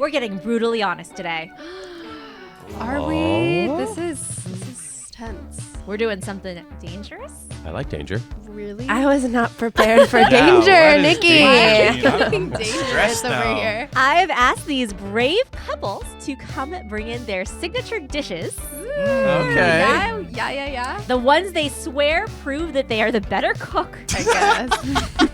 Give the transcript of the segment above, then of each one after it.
We're getting brutally honest today. Are we? This is tense. We're doing something dangerous. I like danger. Really? I was not prepared for danger, Nikki. I'm dangerous over here. I've asked these brave couples to come bring in their signature dishes. Okay. Yeah. The ones they swear prove that they are the better cook. I guess.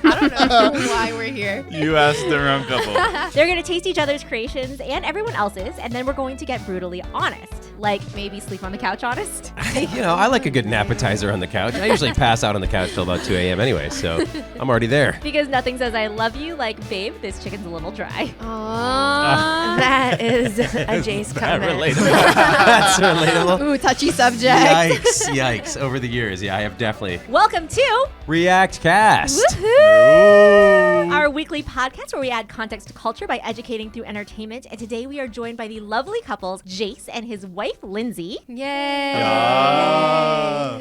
I don't know why we're here. You asked the wrong couple. They're going to taste each other's creations and everyone else's, and then we're going to get brutally honest. Like maybe sleep on the couch honest. I like a good appetizer on the couch. I usually pass out on the couch till about 2 a.m. anyway, so I'm already there. Because nothing says I love you like, babe, this chicken's a little dry. That is a Jayse comment. Relatable. That's relatable. Ooh, touchy subject. Yikes. Over the years, I have definitely. Welcome to ReactCAST. Woohoo! Our weekly podcast where we add context to culture by educating through entertainment. And today we are joined by the lovely couples Jayse and his wife Lindsay. Yay!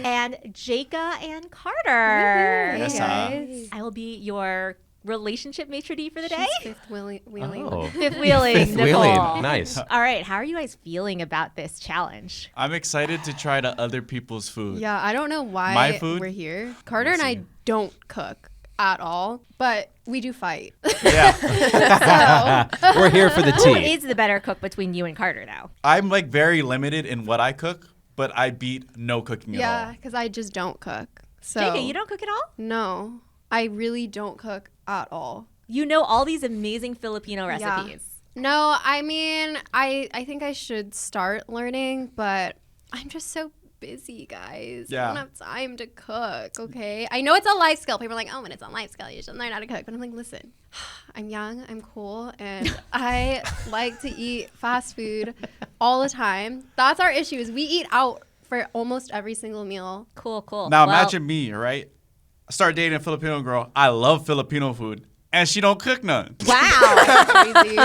And Jayka and Carter. Yes, guys. I will be your relationship maitre d' for the day. She's fifth wheeling. Fifth wheeling, Fifth Nicole. wheeling. Nice. All right, how are you guys feeling about this challenge? I'm excited to try to other people's food. Yeah, I don't know why My food? we're here. Carter and I don't cook at all, but we do fight. Yeah. So, We're here for the Who tea. is the better cook between you and Carter now? I'm like very limited in what I cook, but I beat no cooking at yeah, all. because I just don't cook. So Jayka, you don't cook at all? No, I really don't cook at all. You know all these amazing Filipino recipes. No, I mean, I think I should start learning, but I'm just so busy, guys. I Yeah. don't have time to cook, okay? I know it's a life skill. People are like, oh, when it's a life skill, you should learn how to cook. But I'm like, listen, I'm young, I'm cool, and I like to eat fast food all the time. That's our issue is we eat out for almost every single meal. Cool. Now Well, imagine me, right? I start dating a Filipino girl. I love Filipino food, and she don't cook none. Wow. That's crazy.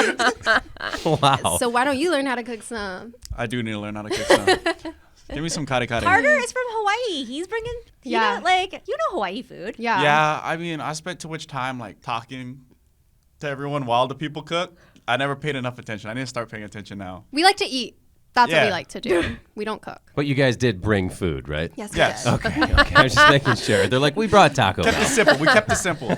Wow. So why don't you learn how to cook some? I do need to learn how to cook some. Give me some kare kare. Carter is from Hawaii. He's bringing, Yeah. you know Hawaii food. Yeah. Yeah, I mean, I spent too much time like talking to everyone while the people cook. I never paid enough attention. I need to start paying attention now. We like to eat. That's what Yeah. we like to do. We don't cook. But you guys did bring food, right? Yes, Yes. we did. Okay. I was just making sure. They're like, we brought Taco Kept it Bell. simple. We kept it simple.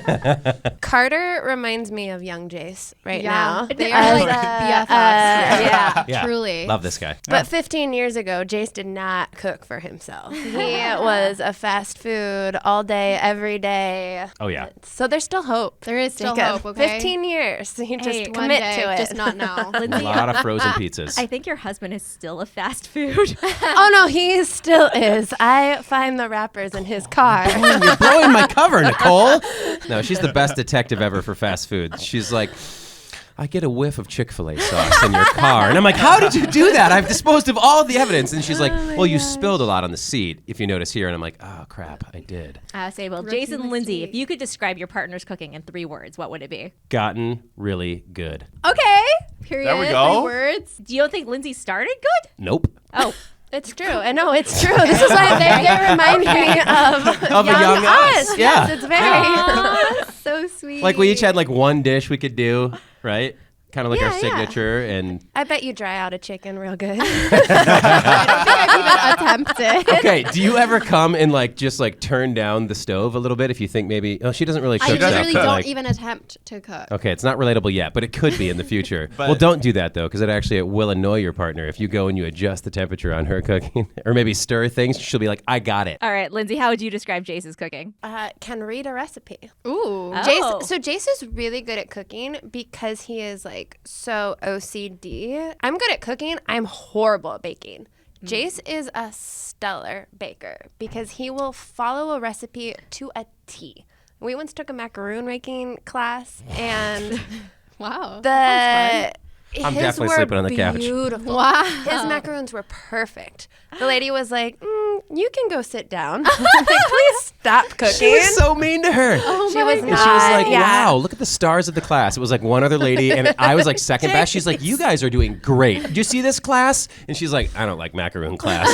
Carter reminds me of young Jayse right now. They are like BFFs. Yeah. Yeah. Truly. Love this guy. But 15 years ago, Jayse did not cook for himself. He was a fast food all day, every day. Oh, yeah. So there's still hope. There is still Jacob. hope, okay? 15 years. You just One commit day, to it. just not now. A Lindsay, lot of frozen pizzas. I think your husband is still a fast food. Oh, no, he still is. I find the wrappers in his car. You're blowing my cover, Nicole. No, she's the best detective ever for fast food. She's like, I get a whiff of Chick-fil-A sauce in your car. And I'm like, how did you do that? I've disposed of all the evidence. And she's like, well, you spilled a lot on the seat, if you notice here. And I'm like, oh, crap, I did. Well, Rookie Jason and Lindsay, mistake. if you could describe your partner's cooking in 3 words, what would it be? Gotten really good. Okay. Period. There we go. 3 words. Do you don't think Lindsay started good? Nope. Oh, It's true. I know it's true. This is why they remind me of a young us. Yeah. Yes, it's very. Aw, so sweet. Like we each had like one dish we could do, right? Kind of like Yeah, our yeah. signature. And I bet you dry out a chicken real good. I've even attempted. okay, do you ever come and like just like turn down the stove a little bit if you think maybe, oh, she doesn't really cook I stuff. literally but, don't like, even attempt to cook. Okay, it's not relatable yet, but it could be in the future. But- well, don't do that, though, because it will annoy your partner. If you go and you adjust the temperature on her cooking or maybe stir things, she'll be like, I got it. all right, Lindsay, how would you describe Jace's cooking? Can read a recipe. Ooh. Oh. Jayse is really good at cooking because he is like so OCD. I'm good at cooking. I'm horrible at baking. Jayse is a stellar baker because he will follow a recipe to a T. We once took a macaroon making class and Wow. I'm his definitely were sleeping on the couch. beautiful. Wow. His macaroons were perfect. The lady was like, you can go sit down. I'm like, please stop cooking. She was so mean to her. Oh She my was God. And she was like, yeah. wow, look at the stars of the class. It was like one other lady, and I was like second best. She's like, you guys are doing great. Did you see this class? And she's like, I don't like macaroon class.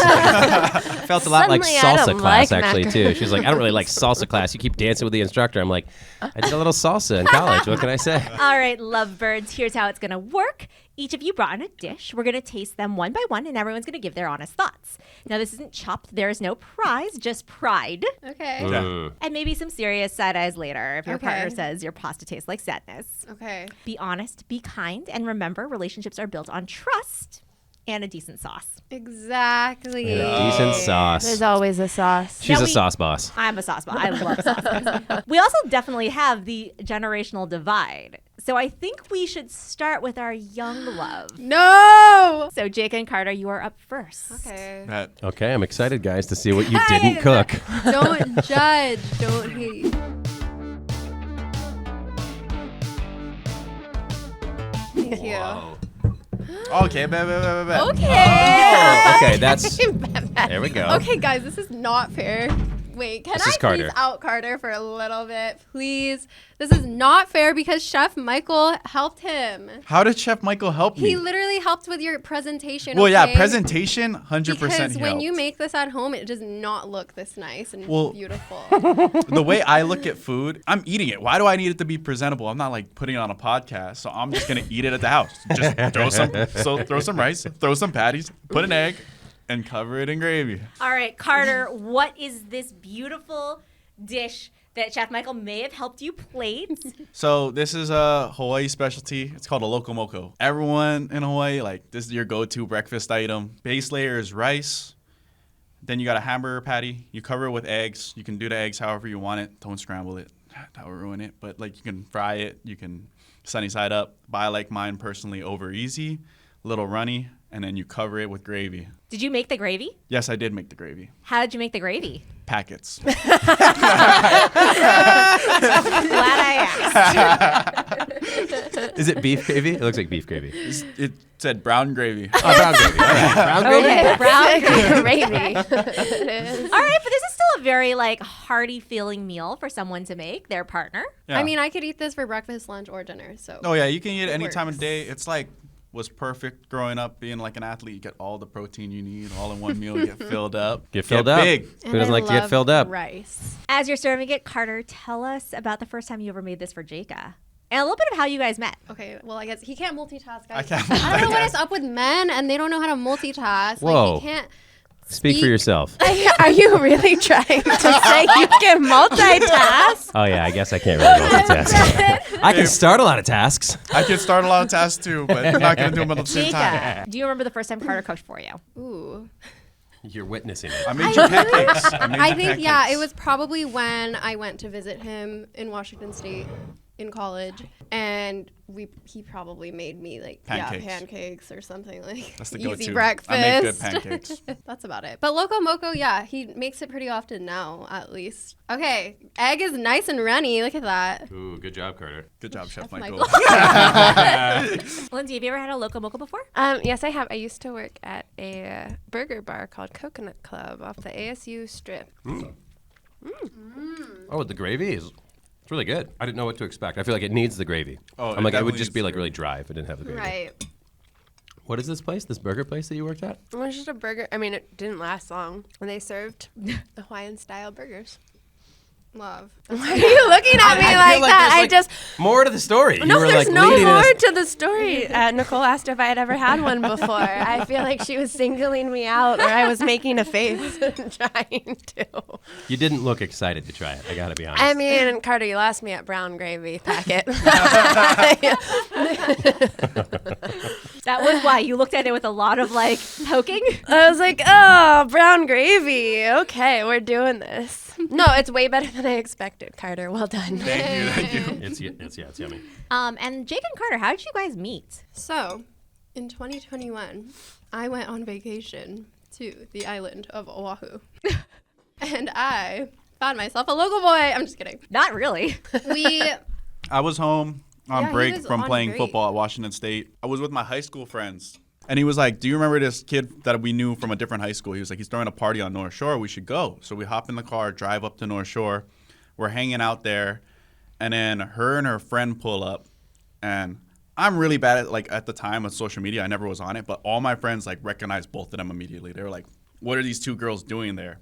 Felt a lot like Suddenly, I salsa don't class, like actually, too. macaroons. She's like, I don't really like salsa class. You keep dancing with the instructor. I'm like, I did a little salsa in college. What can I say? All right, lovebirds, here's how it's going to work. Each of you brought in a dish. We're going to taste them one by one, and everyone's going to give their honest thoughts. Now, this isn't chopped. There is no prize, just pride. Okay. Yeah. And maybe some serious side eyes later if your Okay. partner says your pasta tastes like sadness. Okay. Be honest, be kind, and remember, relationships are built on trust and a decent sauce. Exactly. And a decent sauce. There's always a sauce. She's Now a sauce boss. I'm a sauce boss. I love sauce. We also definitely have the generational divide. So I think we should start with our young love. No. So Jayka and Carter, you are up first. Okay. That Okay, I'm excited, guys, to see what you didn't cook. Don't judge. Don't hate. Thank you. okay, bet. Okay. Okay, that's... There we go. Okay, guys, this is not fair. Wait, can This is I Carter. please out Carter for a little bit? Please. This is not fair because Chef Michael helped him. How did Chef Michael help me? He literally helped with your presentation. Well, yeah, okay? presentation, 100% Because he when helped. you make this at home, it does not look this nice and Well- beautiful. The way I look at food, I'm eating it. Why do I need it to be presentable? I'm not like putting it on a podcast, so I'm just gonna eat it at the house. Just throw some rice, throw some patties, put an egg, and cover it in gravy. All right, Carter, what is this beautiful dish that Chef Michael may have helped you plate? So this is a Hawaii specialty. It's called a loco moco. Everyone in Hawaii, like, this is your go-to breakfast item. Base layer is rice. Then you got a hamburger patty. You cover it with eggs. You can do the eggs however you want it. Don't scramble it. That would ruin it. But like, you can fry it. You can sunny side up. But I like mine personally over easy, a little runny, and then you cover it with gravy. Did you make the gravy? Yes, I did make the gravy. How did you make the gravy? Packets. Glad I asked. Is it beef gravy? It looks like beef gravy. It said brown gravy. Oh, brown gravy. All right. Brown gravy? Okay, brown Gravy. All right, but this is still a very like hearty feeling meal for someone to make, their partner. Yeah. I mean, I could eat this for breakfast, lunch, or dinner. So. Oh yeah, you can eat it any works. time of day. It's like was perfect growing up being like an athlete. You get all the protein you need all in one meal. You get filled up. Get filled up. Big. Who doesn't like to get filled up? Rice. As you're serving it, Carter, tell us about the first time you ever made this for Jayka. And a little bit of how you guys met. Okay, well, I guess he can't multitask, guys. I can't I don't know what multitask. is up with men, and they don't know how to multitask. Whoa. Like, he can't Speak for yourself. Are you really trying to say you can multitask? Oh, yeah, I guess I can't really multitask. I can start a lot of tasks. I can start a lot of tasks too, but I'm not gonna do them at the same time. Jayka, do you remember the first time Carter cooked for you? Ooh. You're witnessing it. I made you pancakes. I think, yeah, it was probably when I went to visit him in Washington State in college, and he probably made me like pancakes or something like That's the easy go-to. breakfast. I make good pancakes. That's about it. But Loco Moco, yeah, he makes it pretty often now, at least. Okay, egg is nice and runny. Look at that. Ooh, good job, Carter. Good job, Chef Michael. Michael. Lindsay, have you ever had a Loco Moco before? Yes, I have. I used to work at a burger bar called Coconut Club off the ASU Strip. Oh, the gravy is... It's really good. I didn't know what to expect. I feel like it needs the gravy. Oh, I'm like, it would definitely just needs be the like gravy. really dry if it didn't have the gravy. Right. What is this place? This burger place that you worked at? It was just a burger. I mean, it didn't last long. And they served the Hawaiian-style burgers. Love. Why are you looking at me like that? there's, I just... more to the story. No, you were there's like no leading more us. to the story. Nicole asked if I had ever had one before. I feel like she was singling me out, or I was making a face trying to. You didn't look excited to try it. I gotta be honest. I mean, Carter, you lost me at brown gravy packet. That was why you looked at it with a lot of like poking. I was like, oh, brown gravy. Okay, we're doing this. No, it's way better than I expected, Carter. Well done. Thank you. it's yummy. And Jake and Carter, how did you guys meet? So, in 2021, I went on vacation to the island of Oahu. And I found myself a local boy. I'm just kidding. Not really. I was home Yeah, on he break was from on playing break. football at Washington State. I was with my high school friends. And he was like, do you remember this kid that we knew from a different high school? He was like, he's throwing a party on North Shore. We should go. So we hop in the car, drive up to North Shore. We're hanging out there. And then her and her friend pull up. And I'm really bad at, like, at the time with social media. I never was on it. But all my friends, like, recognized both of them immediately. They were like, what are these two girls doing there?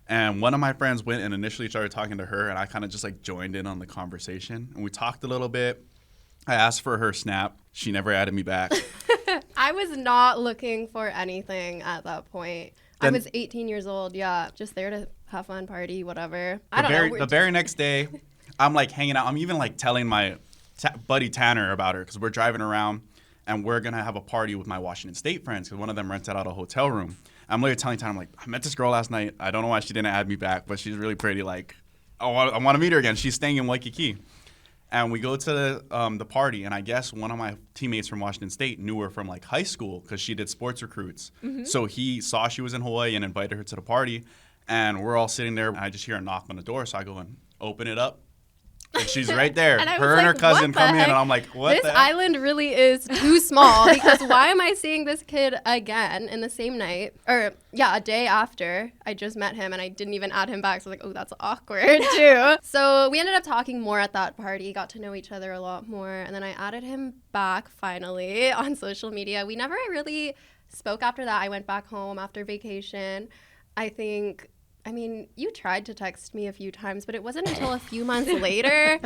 And one of my friends went and initially started talking to her. And I kind of just, like, joined in on the conversation. And we talked a little bit. I asked for her snap. She never added me back. I was not looking for anything at that point. I Then- was 18 years old. Yeah, just there to have fun, party, whatever. I The don't very, know. the very next day, I'm like hanging out. I'm even like telling my buddy Tanner about her because we're driving around and we're going to have a party with my Washington State friends because one of them rented out a hotel room. I'm literally telling Tanner, I'm like, I met this girl last night. I don't know why she didn't add me back, but she's really pretty. Like, I want to meet her again. She's staying in Waikiki. And we go to the party, and I guess one of my teammates from Washington State knew her from like high school because she did sports recruits. So he saw she was in Hawaii and invited her to the party. And we're all sitting there, and I just hear a knock on the door. So I go and open it up, and she's right there. And I was her and her like, cousin what the come in, heck? and I'm like, what This the heck? island really is too small because why am I seeing this kid again in the same night? Or, yeah, a day after I just met him and I didn't even add him back. So I was like, oh, that's awkward too. So we ended up talking more at that party, got to know each other a lot more. And then I added him back finally on social media. We never really spoke after that. I went back home after vacation. I mean, you tried to text me a few times, but it wasn't until a few months later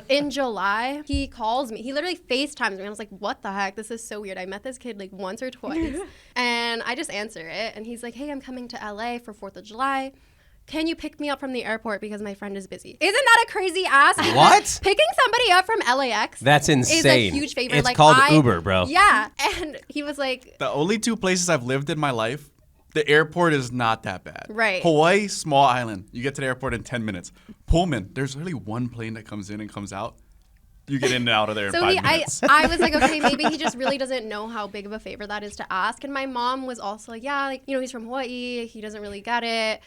in July, he calls me. He literally FaceTimes me. I was like, what the heck? This is so weird. I met this kid like once or twice. And I just answer it. And he's like, hey, I'm coming to LA for 4th of July. Can you pick me up from the airport because my friend is busy? Isn't that a crazy ass? What? Picking somebody up from LAX That's insane. is a huge favor. It's like, called Uber, bro. Yeah. And he was like, The only two places I've lived in my life, the airport is not that bad. Right. Hawaii, small island. You get to the airport in 10 minutes. Pullman, there's only one plane that comes in and comes out. You get in and out of there in so 5 minutes. I was like, okay, maybe he just really doesn't know how big of a favor that is to ask. And my mom was also like, yeah, like, you know, he's from Hawaii. He doesn't really get it.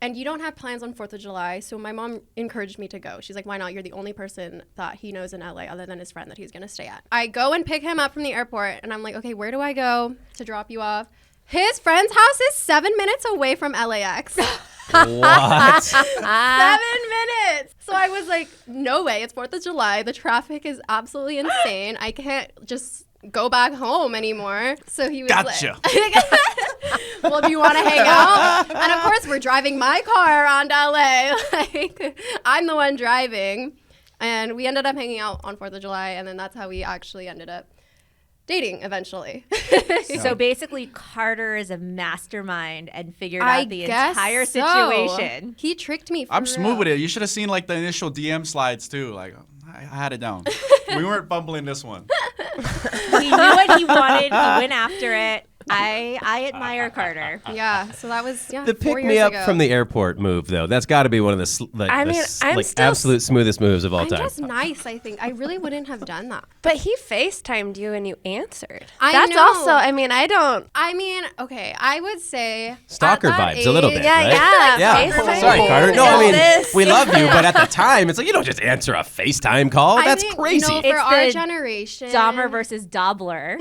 And you don't have plans on 4th of July. So my mom encouraged me to go. She's like, why not? You're the only person that he knows in LA other than his friend that he's going to stay at. I go and pick him up from the airport. And I'm like, okay, where do I go to drop you off? His friend's house is 7 minutes away from LAX. What? 7 minutes. So I was like, no way. It's 4th of July. The traffic is absolutely insane. I can't just go back home anymore. So he was Gotcha. like, well, do you want to hang out? And of course, we're driving my car around LA. Like, I'm the one driving. And we ended up hanging out on 4th of July. And then that's how we actually ended up dating eventually. So basically, Carter is a mastermind and figured I out the guess entire so. situation. He tricked me. I'm smooth with it. You should have seen like the initial DM slides too. Like I had it down. We weren't bumbling this one. He knew what he wanted. He went after it. I admire Carter. Yeah, so that was The 4 pick years me up ago. from the airport move, though, that's got to be one of the I'm still absolute smoothest moves of all I'm time. just nice, I think. I really wouldn't have done that. But he FaceTimed you and you answered. I That's know. also, I mean, I don't. I mean, okay, I would say Stalker at that vibes a little age- bit, Yeah, right? yeah. Yeah. FaceTime. Sorry, Carter. No, I mean, This. we love you, but at the time, it's like, you don't just answer a FaceTime call. I That's think, crazy. You know, for It's our the generation. Dahmer versus Dobler.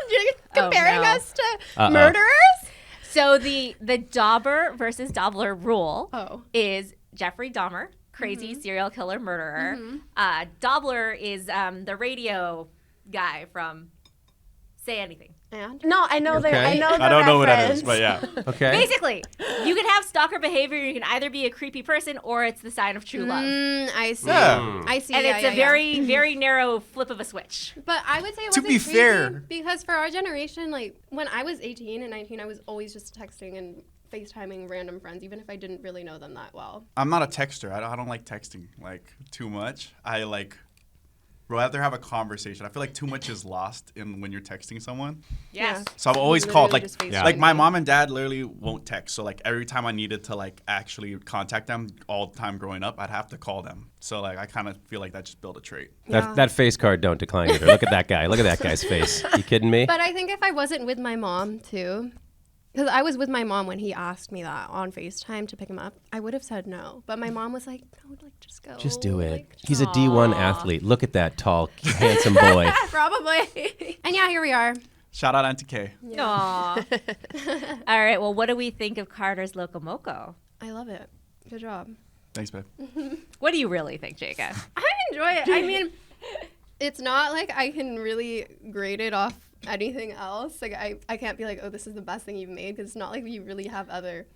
You're comparing no. us to Uh-oh. murderers? So the Dauber versus Dobler rule Oh. is Jeffrey Dahmer, crazy serial killer murderer. Dobler is the radio guy from Say Anything. And? No, I know Okay. I know the I don't know what that reference. is, but yeah. Okay. Basically, you can have stalker behavior. You can either be a creepy person or it's the sign of true love. I see. Yeah. I see. And yeah, it's yeah, a yeah. very, very narrow flip of a switch. But I would say it To wasn't be creepy fair- because for our generation, like when I was 18 and 19, I was always just texting and FaceTiming random friends, even if I didn't really know them that well. I'm not a texter. I don't like texting like too much. I like rather have a conversation. I feel like too much is lost in when you're texting someone. Yes. So I've always Literally called like just FaceTiming. like my mom and dad literally won't text. So like every time I needed to like actually contact them all the time growing up, I'd have to call them. So like I kind of feel like that just built a trait. That, that face card don't decline either. Look at that guy. Look at that guy's face. You kidding me? But I think if I wasn't with my mom too, because I was with my mom when he asked me that on FaceTime to pick him up, I would have said no. But my mom was like, no, like just go. Just do it. Like, He's a D1 athlete. Look at that tall, handsome boy. probably. And yeah, here we are. Shout out Auntie K. Aw. All right. Well, what do we think of Carter's Locomoco? I love it. Good job. Thanks, babe. What do you really think, Jayka? I enjoy it. I mean, it's not like I can really grade it off anything else. Like I can't be like, oh, this is the best thing you've made, because it's not like you really have other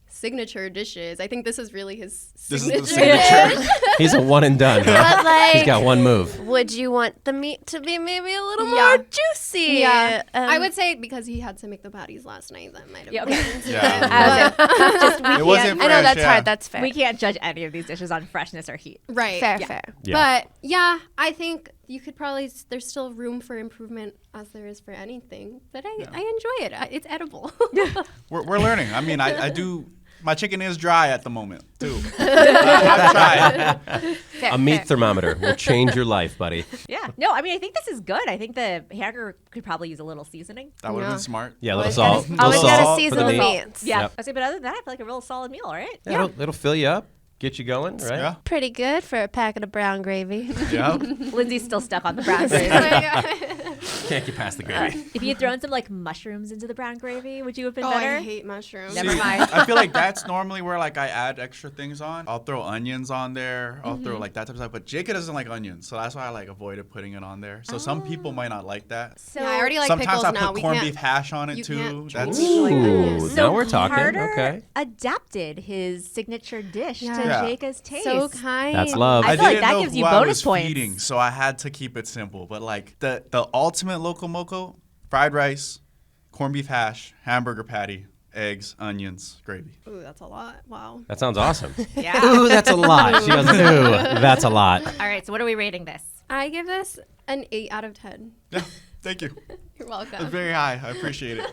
signature dishes. I think this is really his This is the signature signature. dish. He's a one and done. Huh? But like, He's got one move. would you want the meat to be maybe a little Yeah. more juicy? Yeah, I would say because he had to make the patties last night, that might have Yeah, been. okay. Yeah. Just we It wasn't I know fresh, that's yeah. hard. That's fair. We can't judge any of these dishes on freshness or heat. Right. fair, yeah. fair. Yeah. But yeah, I think you could probably, there's still room for improvement as there is for anything. But I enjoy it. It's edible. We're learning. I mean, I do. My chicken is dry at the moment too. I've tried. Fair, A meat fair. thermometer will change your life, buddy. Yeah. No, I mean, I think this is good. I think the hamburger could probably use a little seasoning. That would have Yeah. been smart. Yeah, a little Always salt. gotta- Little always salt gotta for season the the meat. meats. Yeah. Yep. I say, but other than that, I feel like a real solid meal, right? Yeah, it'll fill you up, get you going, right? Yeah. Pretty good for a packet of brown gravy. Yeah. Lindsay's still stuck on the brown gravy. Can't get past the gravy. If you had thrown some like mushrooms into the brown gravy, would you have been Oh, better? I hate mushrooms. Never See, mind. I feel like that's normally where like I add extra things on. I'll throw onions on there. I'll throw like that type of stuff. But Jayka doesn't like onions, so that's why I like avoided putting it on there. So some people might not like that. So Yeah, I already like Sometimes pickles I now. put We corned can't. beef hash on it you too. can't That's Ooh, So now we're talking. Carter Okay. adapted his signature dish to Yeah. Jayka's taste. So kind. That's love. I feel like didn't that know gives who you I bonus was points. feeding, so I had to keep it simple. But like the ultimate loco moco, fried rice, corned beef hash, hamburger patty, eggs, onions, gravy. Ooh, that's a lot. Wow. That sounds awesome. Yeah. Ooh, that's a lot. She goes, ooh, that's a lot. All right. So what are we rating this? I give this an 8 out of 10. Yeah, thank you. You're That's welcome. very high. I appreciate it.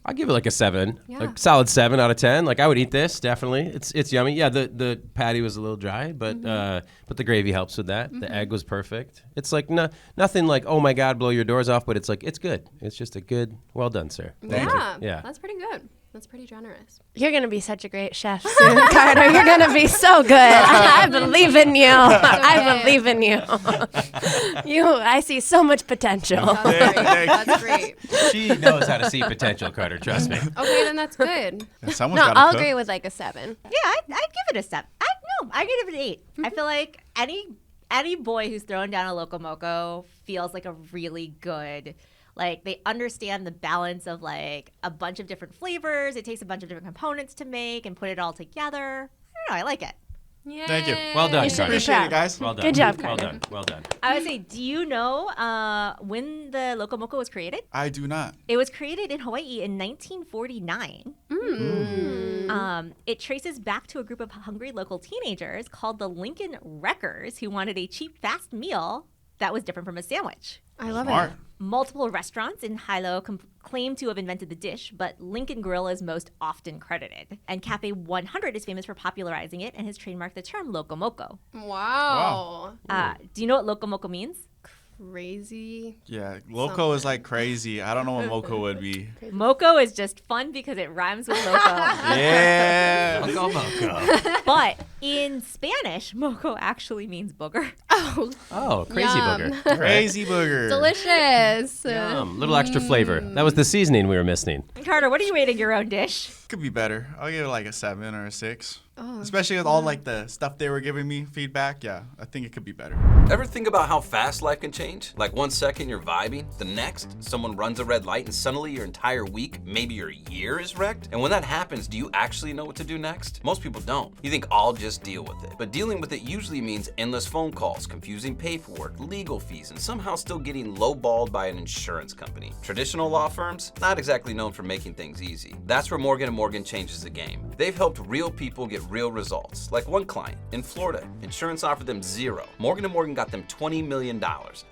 I'll give it like a 7. Yeah. Like solid 7 out of 10. Like I would eat this, definitely. It's yummy. Yeah, the patty was a little dry, but the gravy helps with that. The egg was perfect. It's like nothing like, oh my God, blow your doors off, but it's like, it's good. It's just a good, well done, sir. Thank you. Yeah. Yeah. That's pretty good. That's pretty generous. You're going to be such a great chef soon, Carter. You're going to be so good. I believe in you. I believe in you. I see so much potential. That's great. That's great. She knows how to see potential, Carter. Trust me. Okay, then that's good. Someone's No, got to I'll cook. agree with like a 7. Yeah, I'd give it a 7. I give it an 8. I feel like any boy who's thrown down a Loco Moco feels like a really good, like they understand the balance of like a bunch of different flavors. It takes a bunch of different components to make and put it all together. I don't know. I like it. Yay. Thank you. Well done, You should Carter. be Appreciate proud. it, guys. Well done. Good job, Well Carter. done. Well done. I would say, do you know when the Loco Moco was created? I do not. It was created in Hawaii in 1949. It traces back to a group of hungry local teenagers called the Lincoln Wreckers who wanted a cheap, fast meal that was different from a sandwich. I love Smart. it. Multiple restaurants in Hilo claim to have invented the dish, but Lincoln Grill is most often credited. And Cafe 100 is famous for popularizing it and has trademarked the term Loco Moco. Wow. Do you know what Loco Moco means? Crazy. Yeah, loco is like crazy. I don't know what moco would be. Moco is just fun because it rhymes with loco. Yeah. Moco, moco. But in Spanish, moco actually means booger. Oh, crazy Yum. booger. Crazy booger. Delicious. Little extra flavor. That was the seasoning we were missing. Carter, what are you rating your own dish? Could be better. I'll give it like a 7 or a 6. Oh. Especially with all like the stuff they were giving me feedback. Yeah, I think it could be better. Ever think about how fast life can change? Like 1 second you're vibing, the next someone runs a red light and suddenly your entire week, maybe your year is wrecked? And when that happens, do you actually know what to do next? Most people don't. You think I'll just deal with it. But dealing with it usually means endless phone calls, confusing paperwork, legal fees, and somehow still getting lowballed by an insurance company. Traditional law firms, not exactly known for making things easy. That's where Morgan & Morgan changes the game. They've helped real people get real results. Like one client in Florida, insurance offered them 0. Morgan & Morgan got them $20 million.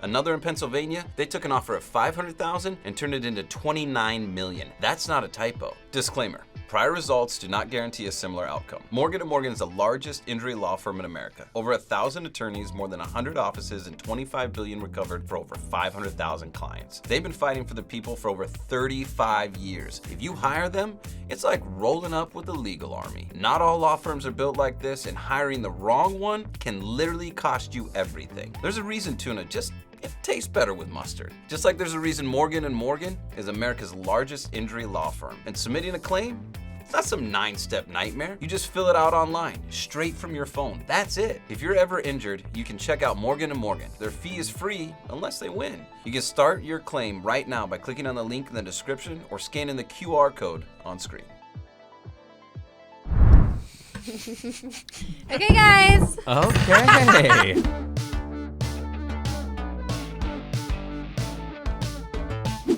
Another in Pennsylvania, they took an offer of $500,000 and turned it into $29 million. That's not a typo. Disclaimer. Prior results do not guarantee a similar outcome. Morgan & Morgan is the largest injury law firm in America. Over 1,000 attorneys, more than 100 offices, and $25 billion recovered for over 500,000 clients. They've been fighting for the people for over 35 years. If you hire them, it's like rolling up with the legal army. Not all law firms are built like this, and hiring the wrong one can literally cost you everything. There's a reason tuna it tastes better with mustard. Just like there's a reason Morgan & Morgan is America's largest injury law firm. And submitting a claim, it's not some 9-step nightmare. You just fill it out online, straight from your phone. That's it. If you're ever injured, you can check out Morgan & Morgan. Their fee is free unless they win. You can start your claim right now by clicking on the link in the description or scanning the QR code on screen. Okay, guys. Okay.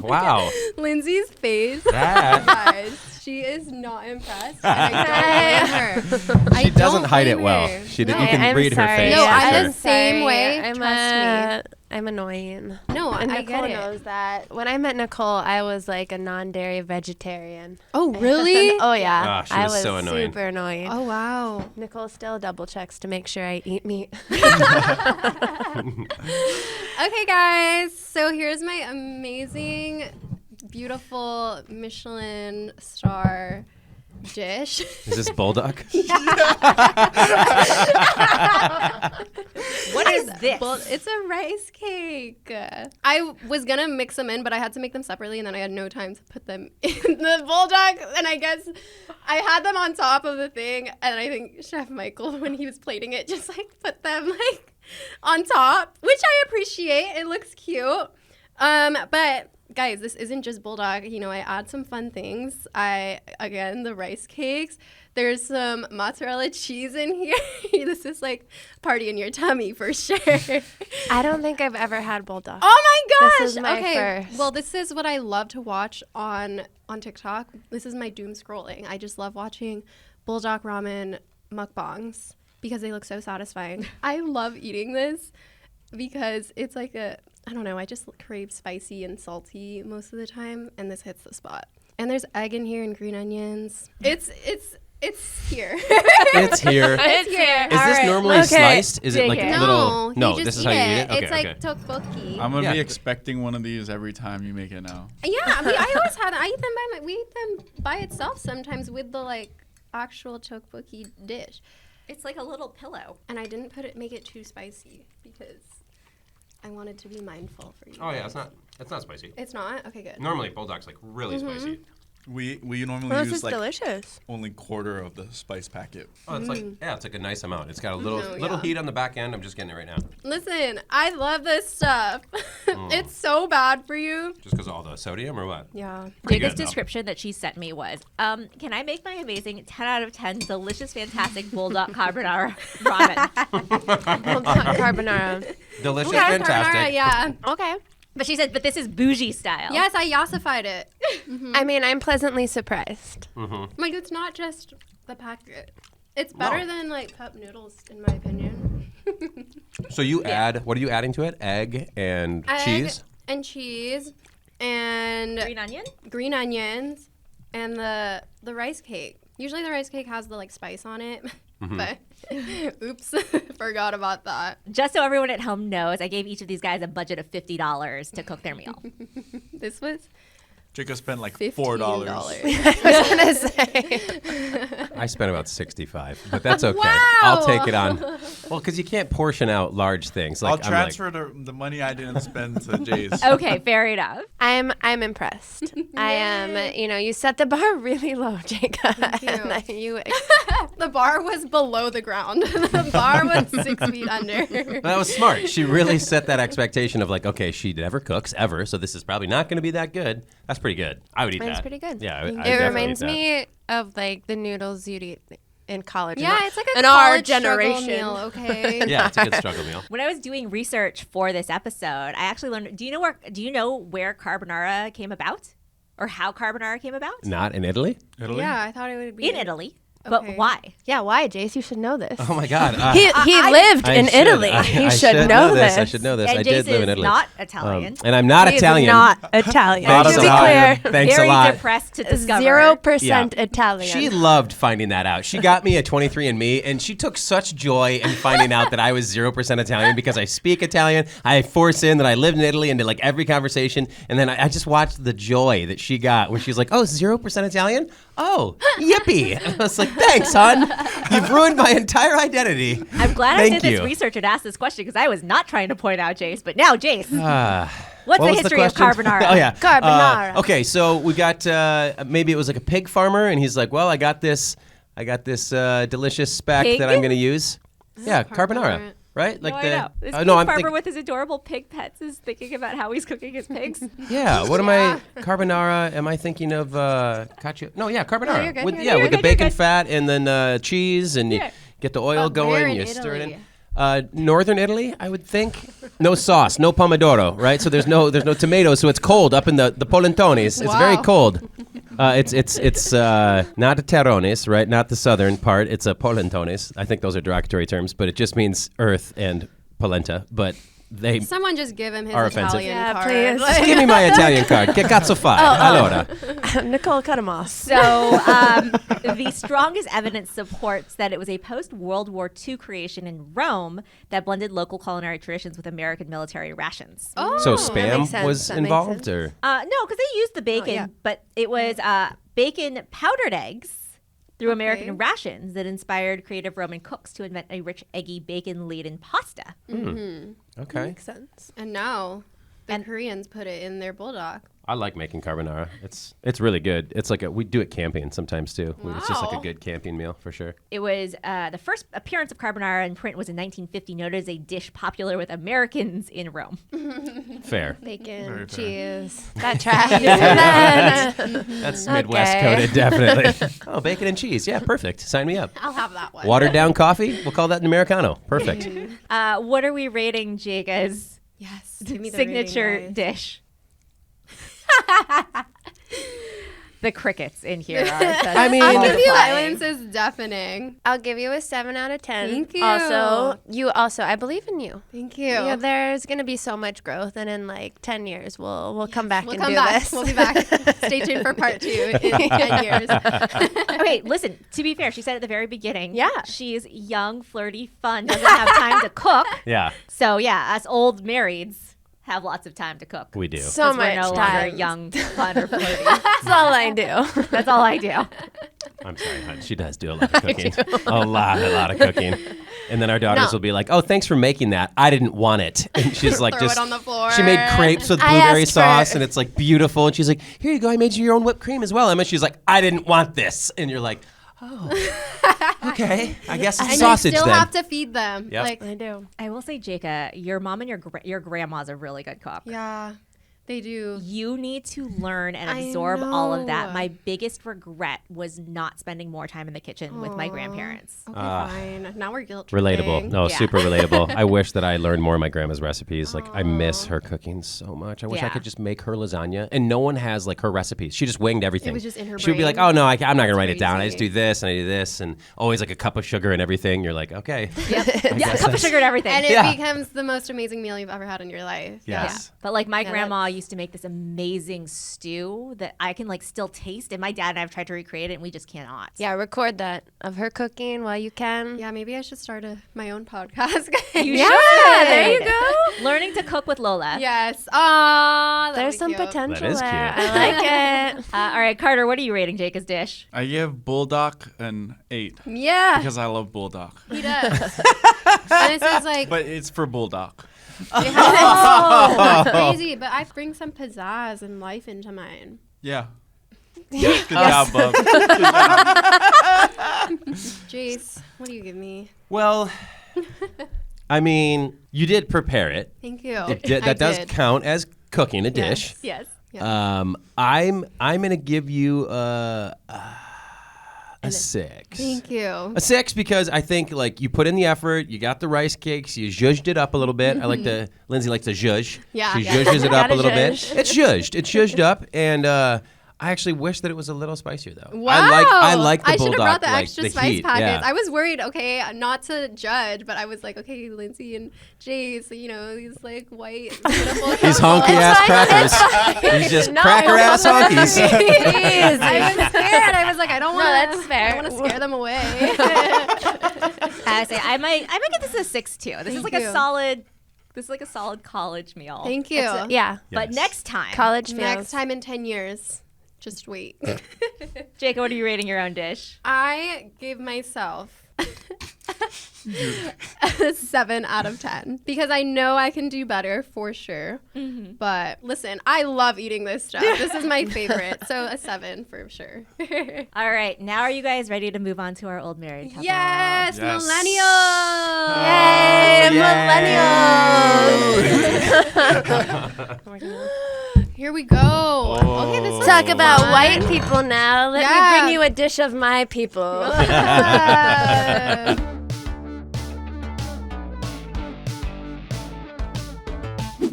Wow. Lindsay's face. That. Guys, she is not impressed. And I don't blame her. She doesn't hide it blame well. her. She did. No. You can I'm read her sorry. face. No, for I'm sure. the same way. I'm Trust me. I'm annoying. No, And I Nicole get it. knows that. When I met Nicole, I was like a non-dairy vegetarian. Oh, really? Oh yeah, Ah, she I was was so annoying. super annoying. Oh, wow. Nicole still double checks to make sure I eat meat. Okay, guys. So here's my amazing, beautiful Michelin star dish. Is this bulldog? What is this? Well, it's a rice cake. I was gonna mix them in, but I had to make them separately, and then I had no time to put them in the bulldog. And I guess I had them on top of the thing, and I think Chef Michael, when he was plating it, just like put them like on top, which I appreciate. It looks cute. But guys, this isn't just bulldog. You know, I add some fun things. Again, the rice cakes. There's some mozzarella cheese in here. This is like party in your tummy for sure. I don't think I've ever had bulldog. Oh my gosh! This is my okay, first. well, this is what I love to watch on TikTok. This is my doom scrolling. I just love watching bulldog ramen mukbangs because they look so satisfying. I love eating this because it's like I don't know, I just crave spicy and salty most of the time, and this hits the spot. And there's egg in here and green onions. It's here. It's here. It's here. Is this normally sliced? Is it like a Jayka. little? No, this is how you eat it. Okay, It's like tteokbokki. I'm gonna Yeah. be expecting one of these every time you make it now. Yeah, I always have them. We eat them by itself sometimes with the like actual tteokbokki dish. It's like a little pillow. And I didn't make it too spicy because I wanted to be mindful for you. Oh yeah, guys. it's not spicy. It's not? Okay, good. Normally bulldog's like really spicy. We normally Well, this use is like delicious. only quarter of the spice packet. Oh, it's like it's like a nice amount. It's got a little No, little yeah. heat on the back end. I'm just getting it right now, Listen, I love this stuff. It's so bad for you. just because of all the sodium or what? Yeah. Pretty Jayka's good, though. description that she sent me was, can I make my amazing 10 out of 10 delicious, fantastic bulldog carbonara ramen? Bulldog carbonara. Delicious, Yeah, fantastic. carbonara, yeah. Okay. But she said, but this is bougie style. Yes, I yassified it. I mean, I'm pleasantly surprised. Like, it's not just the packet. It's better than like cup noodles, in my opinion. So you add, what are you adding to it? Egg and cheese? And cheese and Green onion? green onions and the rice cake. Usually the rice cake has the like spice on it, but oops, forgot about that. Just so everyone at home knows, I gave each of these guys a budget of $50 to cook their meal. This was Jayka spent like $15. $4. I was gonna say. I spent about 65, but that's okay. Wow. I'll take it on. Well, because you can't portion out large things. Like I'll I'm like, transfer the money I didn't spend to Jay's. Okay, fair enough. I'm impressed. I am. You know, you set the bar really low, Jayka. Thank you. the bar was below the ground. The bar was 6 feet under. that was smart. She really set that expectation of like, okay, she never cooks ever, so this is probably not going to be that good. That's pretty good. I would eat Mine's that. pretty good. Yeah, I It definitely reminds eat that. me of like the noodles you'd eat in college. Yeah, it's like a in our college struggle generation. meal, okay? Yeah, it's a good struggle meal. When I was doing research for this episode, I actually learned, do you know where carbonara came about? Or how carbonara came about? Not in Italy? Italy? Yeah, I thought it would be In Italy. Okay. But why? Yeah, why, Jayse? You should know this. Oh my God. He lived I in should- Italy. I He should should know this. I should know this. And I did Jayse live in is Italy. not Italian. And I'm not He is Italian. not Italian. Thanks to a be lot. clear, Thanks Very a lot. depressed to discover. 0% Yeah. Italian. She loved finding that out. She got me a 23andMe, and she took such joy in finding out that I was 0% Italian because I speak Italian. I force in that I lived in Italy into like every conversation, and then I just watched the joy that she got when she was like, "Oh, 0% Italian? Oh, yippee!" And I was like, "Thanks, hon. You've ruined my entire identity." I'm glad Thank I did this you. research and asked this question because I was not trying to point out Jayse. But now, Jayse, what's What the was history of question? carbonara? Oh yeah, Carbonara. Okay, so we got maybe it was like a pig farmer, and he's like, "Well, I got this delicious speck Pig? that I'm going to use." Yeah, carbonara. right? No, I know. This no, I'm farmer with his adorable pig pets is thinking about how he's cooking his pigs. Yeah, what am I? Carbonara? Am I thinking of cacio? No, yeah, carbonara. you're good, With, you're yeah, good, with the you're bacon good. fat and then cheese, and you get the oil But where going, in and you stir it in. Italy? Northern Italy, I would think. No sauce, no pomodoro, right? So there's no tomatoes, so it's cold up in the polentones. It's very Wow. cold. It's not the terrones, right? Not the southern part. It's a polentones. I think those are derogatory terms, but it just means earth and polenta. But they Someone just give him his Are offensive. Italian Yeah, card. please. just give me my Italian card. Che cazzo fai? Allora. Nicole, cut him off. So the strongest evidence supports that it was a post-World War II creation in Rome that blended local culinary traditions with American military rations. Oh, So makes spam sense. was That makes involved, sense. or No, because they used the bacon, yeah. but it was bacon powdered eggs through Okay. American rations that inspired creative Roman cooks to invent a rich, eggy, bacon-laden pasta. okay. Makes sense. And now the And- Koreans put it in their bulldog. I like making carbonara. It's really good. It's like we do it camping sometimes too. It's just like a Wow. good camping meal for sure. It was the first appearance of carbonara in print was in 1950, noted as a dish popular with Americans in Rome. Fair. Bacon, Very fair. cheese. That tracks. That's Midwest coded, definitely. Oh, bacon and cheese. Yeah, perfect. Sign me up. I'll have that one. Watered down coffee. We'll call that an Americano. Perfect. What are we rating Jayka's Yes. Give me the signature rating, guys. dish? The crickets in here are. I mean, I'll give you multiplying. silence is deafening. I'll give you a 7 out of 10. Thank you. Also, I believe in you. Thank you. Yeah, there's gonna be so much growth, and in like 10 years, we'll come back We'll and come do back. this. We'll be back. Stay tuned for part 2 in 10 years. Wait, listen, to be fair, she said at the very beginning, Yeah. she's young, flirty, fun, doesn't have time to cook. yeah, So, yeah, us old marrieds have lots of time to cook. we do. So 'Cause much we're no time. longer young, fun, or flirty. That's all I do. That's all I do. I'm sorry, hon. She does do a lot of cooking. a lot of cooking. And then our daughters will be like, "Oh, thanks for making that. I didn't want it." And she's like, Throw just it on the floor. She made crepes with I blueberry asked sauce, for- and it's like beautiful. And she's like, "Here you go. I made you your own whipped cream as well, Emma." She's like, "I didn't want this," and you're like, "Oh, okay. I guess it's And sausage you still then." have to feed them. Yep. Like, I do. I will say, Jayka, your mom and your grandma's a really good cook. yeah, they do. You need to learn and I absorb all of that. know. My biggest regret was not spending more time in the kitchen with my Aw. grandparents. Okay, fine. Now we're guilt tripping. Relatable. No, Yeah. super relatable. I wish that I learned more of my grandma's recipes. Like, I miss her cooking so much. I wish I Yeah. could just make her lasagna. And no one has, like, her recipes. She just winged everything. was just in her She would be like, brain. "Oh, no, I'm not going to write it That's down. I just crazy. do this, and I do this, and always, like, a cup of sugar and everything." You're like, okay. Yeah, guess a cup of that's- sugar and everything. And it Yeah. becomes the most amazing meal you've ever had in your life. Yes. But like my Yeah, grandma used to make this amazing stew that I can like still taste, and my dad and I have tried to recreate it, and we just cannot. Yeah, record that of her cooking while you can. Yeah, maybe I should start my own podcast. You Yeah, should. there you go. Learning to cook with Lola. Yes. Ah, There's some potential That is there. cute. I like it. All right, Carter, what are you rating Jayka's dish? I give bulldog an 8 Yeah, because I love bulldog, he does. And this is like but it's for bulldog. it's crazy, but I bring some pizzazz and life into mine. Yeah. Good job, bub. Jayse, what do you give me? Well, I mean, you did prepare it. Thank you. That does count as cooking a dish. Yes. I'm gonna give you a 6. Thank you. A 6 because I think like you put in the effort, you got the rice cakes, you zhuzhed it up a little bit. I like to Lindsay likes to zhuzh. Yeah. She Yeah. zhuzhes it up a Gotta little bit. zhuzh. It's zhuzhed. It's zhuzhed up, and I actually wish that it was a little spicier though. Wow. I like the I should have bulldog. brought the like, extra the spice heat. packets. Yeah. I was worried, okay, not to judge, but I was like, okay, Lindsay and Jayse, you know, these like white, beautiful These couples. honky ass crackers. These just cracker ass honkies. Jeez, I was scared. I was like, I don't want to. that's fair. I want to scare them away. I say I might give this a 6 too. This is Thank like you. a solid. This is like a solid college meal. Thank you. Yeah. But Yes. next time, College Next feels. time in 10 years, just wait. Jayka, what are you rating your own dish? I gave myself A 7 out of 10 because I know I can do better for sure. But listen, I love eating this stuff. This is my favorite. So a 7 for sure. All right, now are you guys ready to move on to our old married couple? Yes, Yes. millennials. Yay, Here we go. Okay, this is Talk about fun. white people now. Let Yeah. me bring you a dish of my people.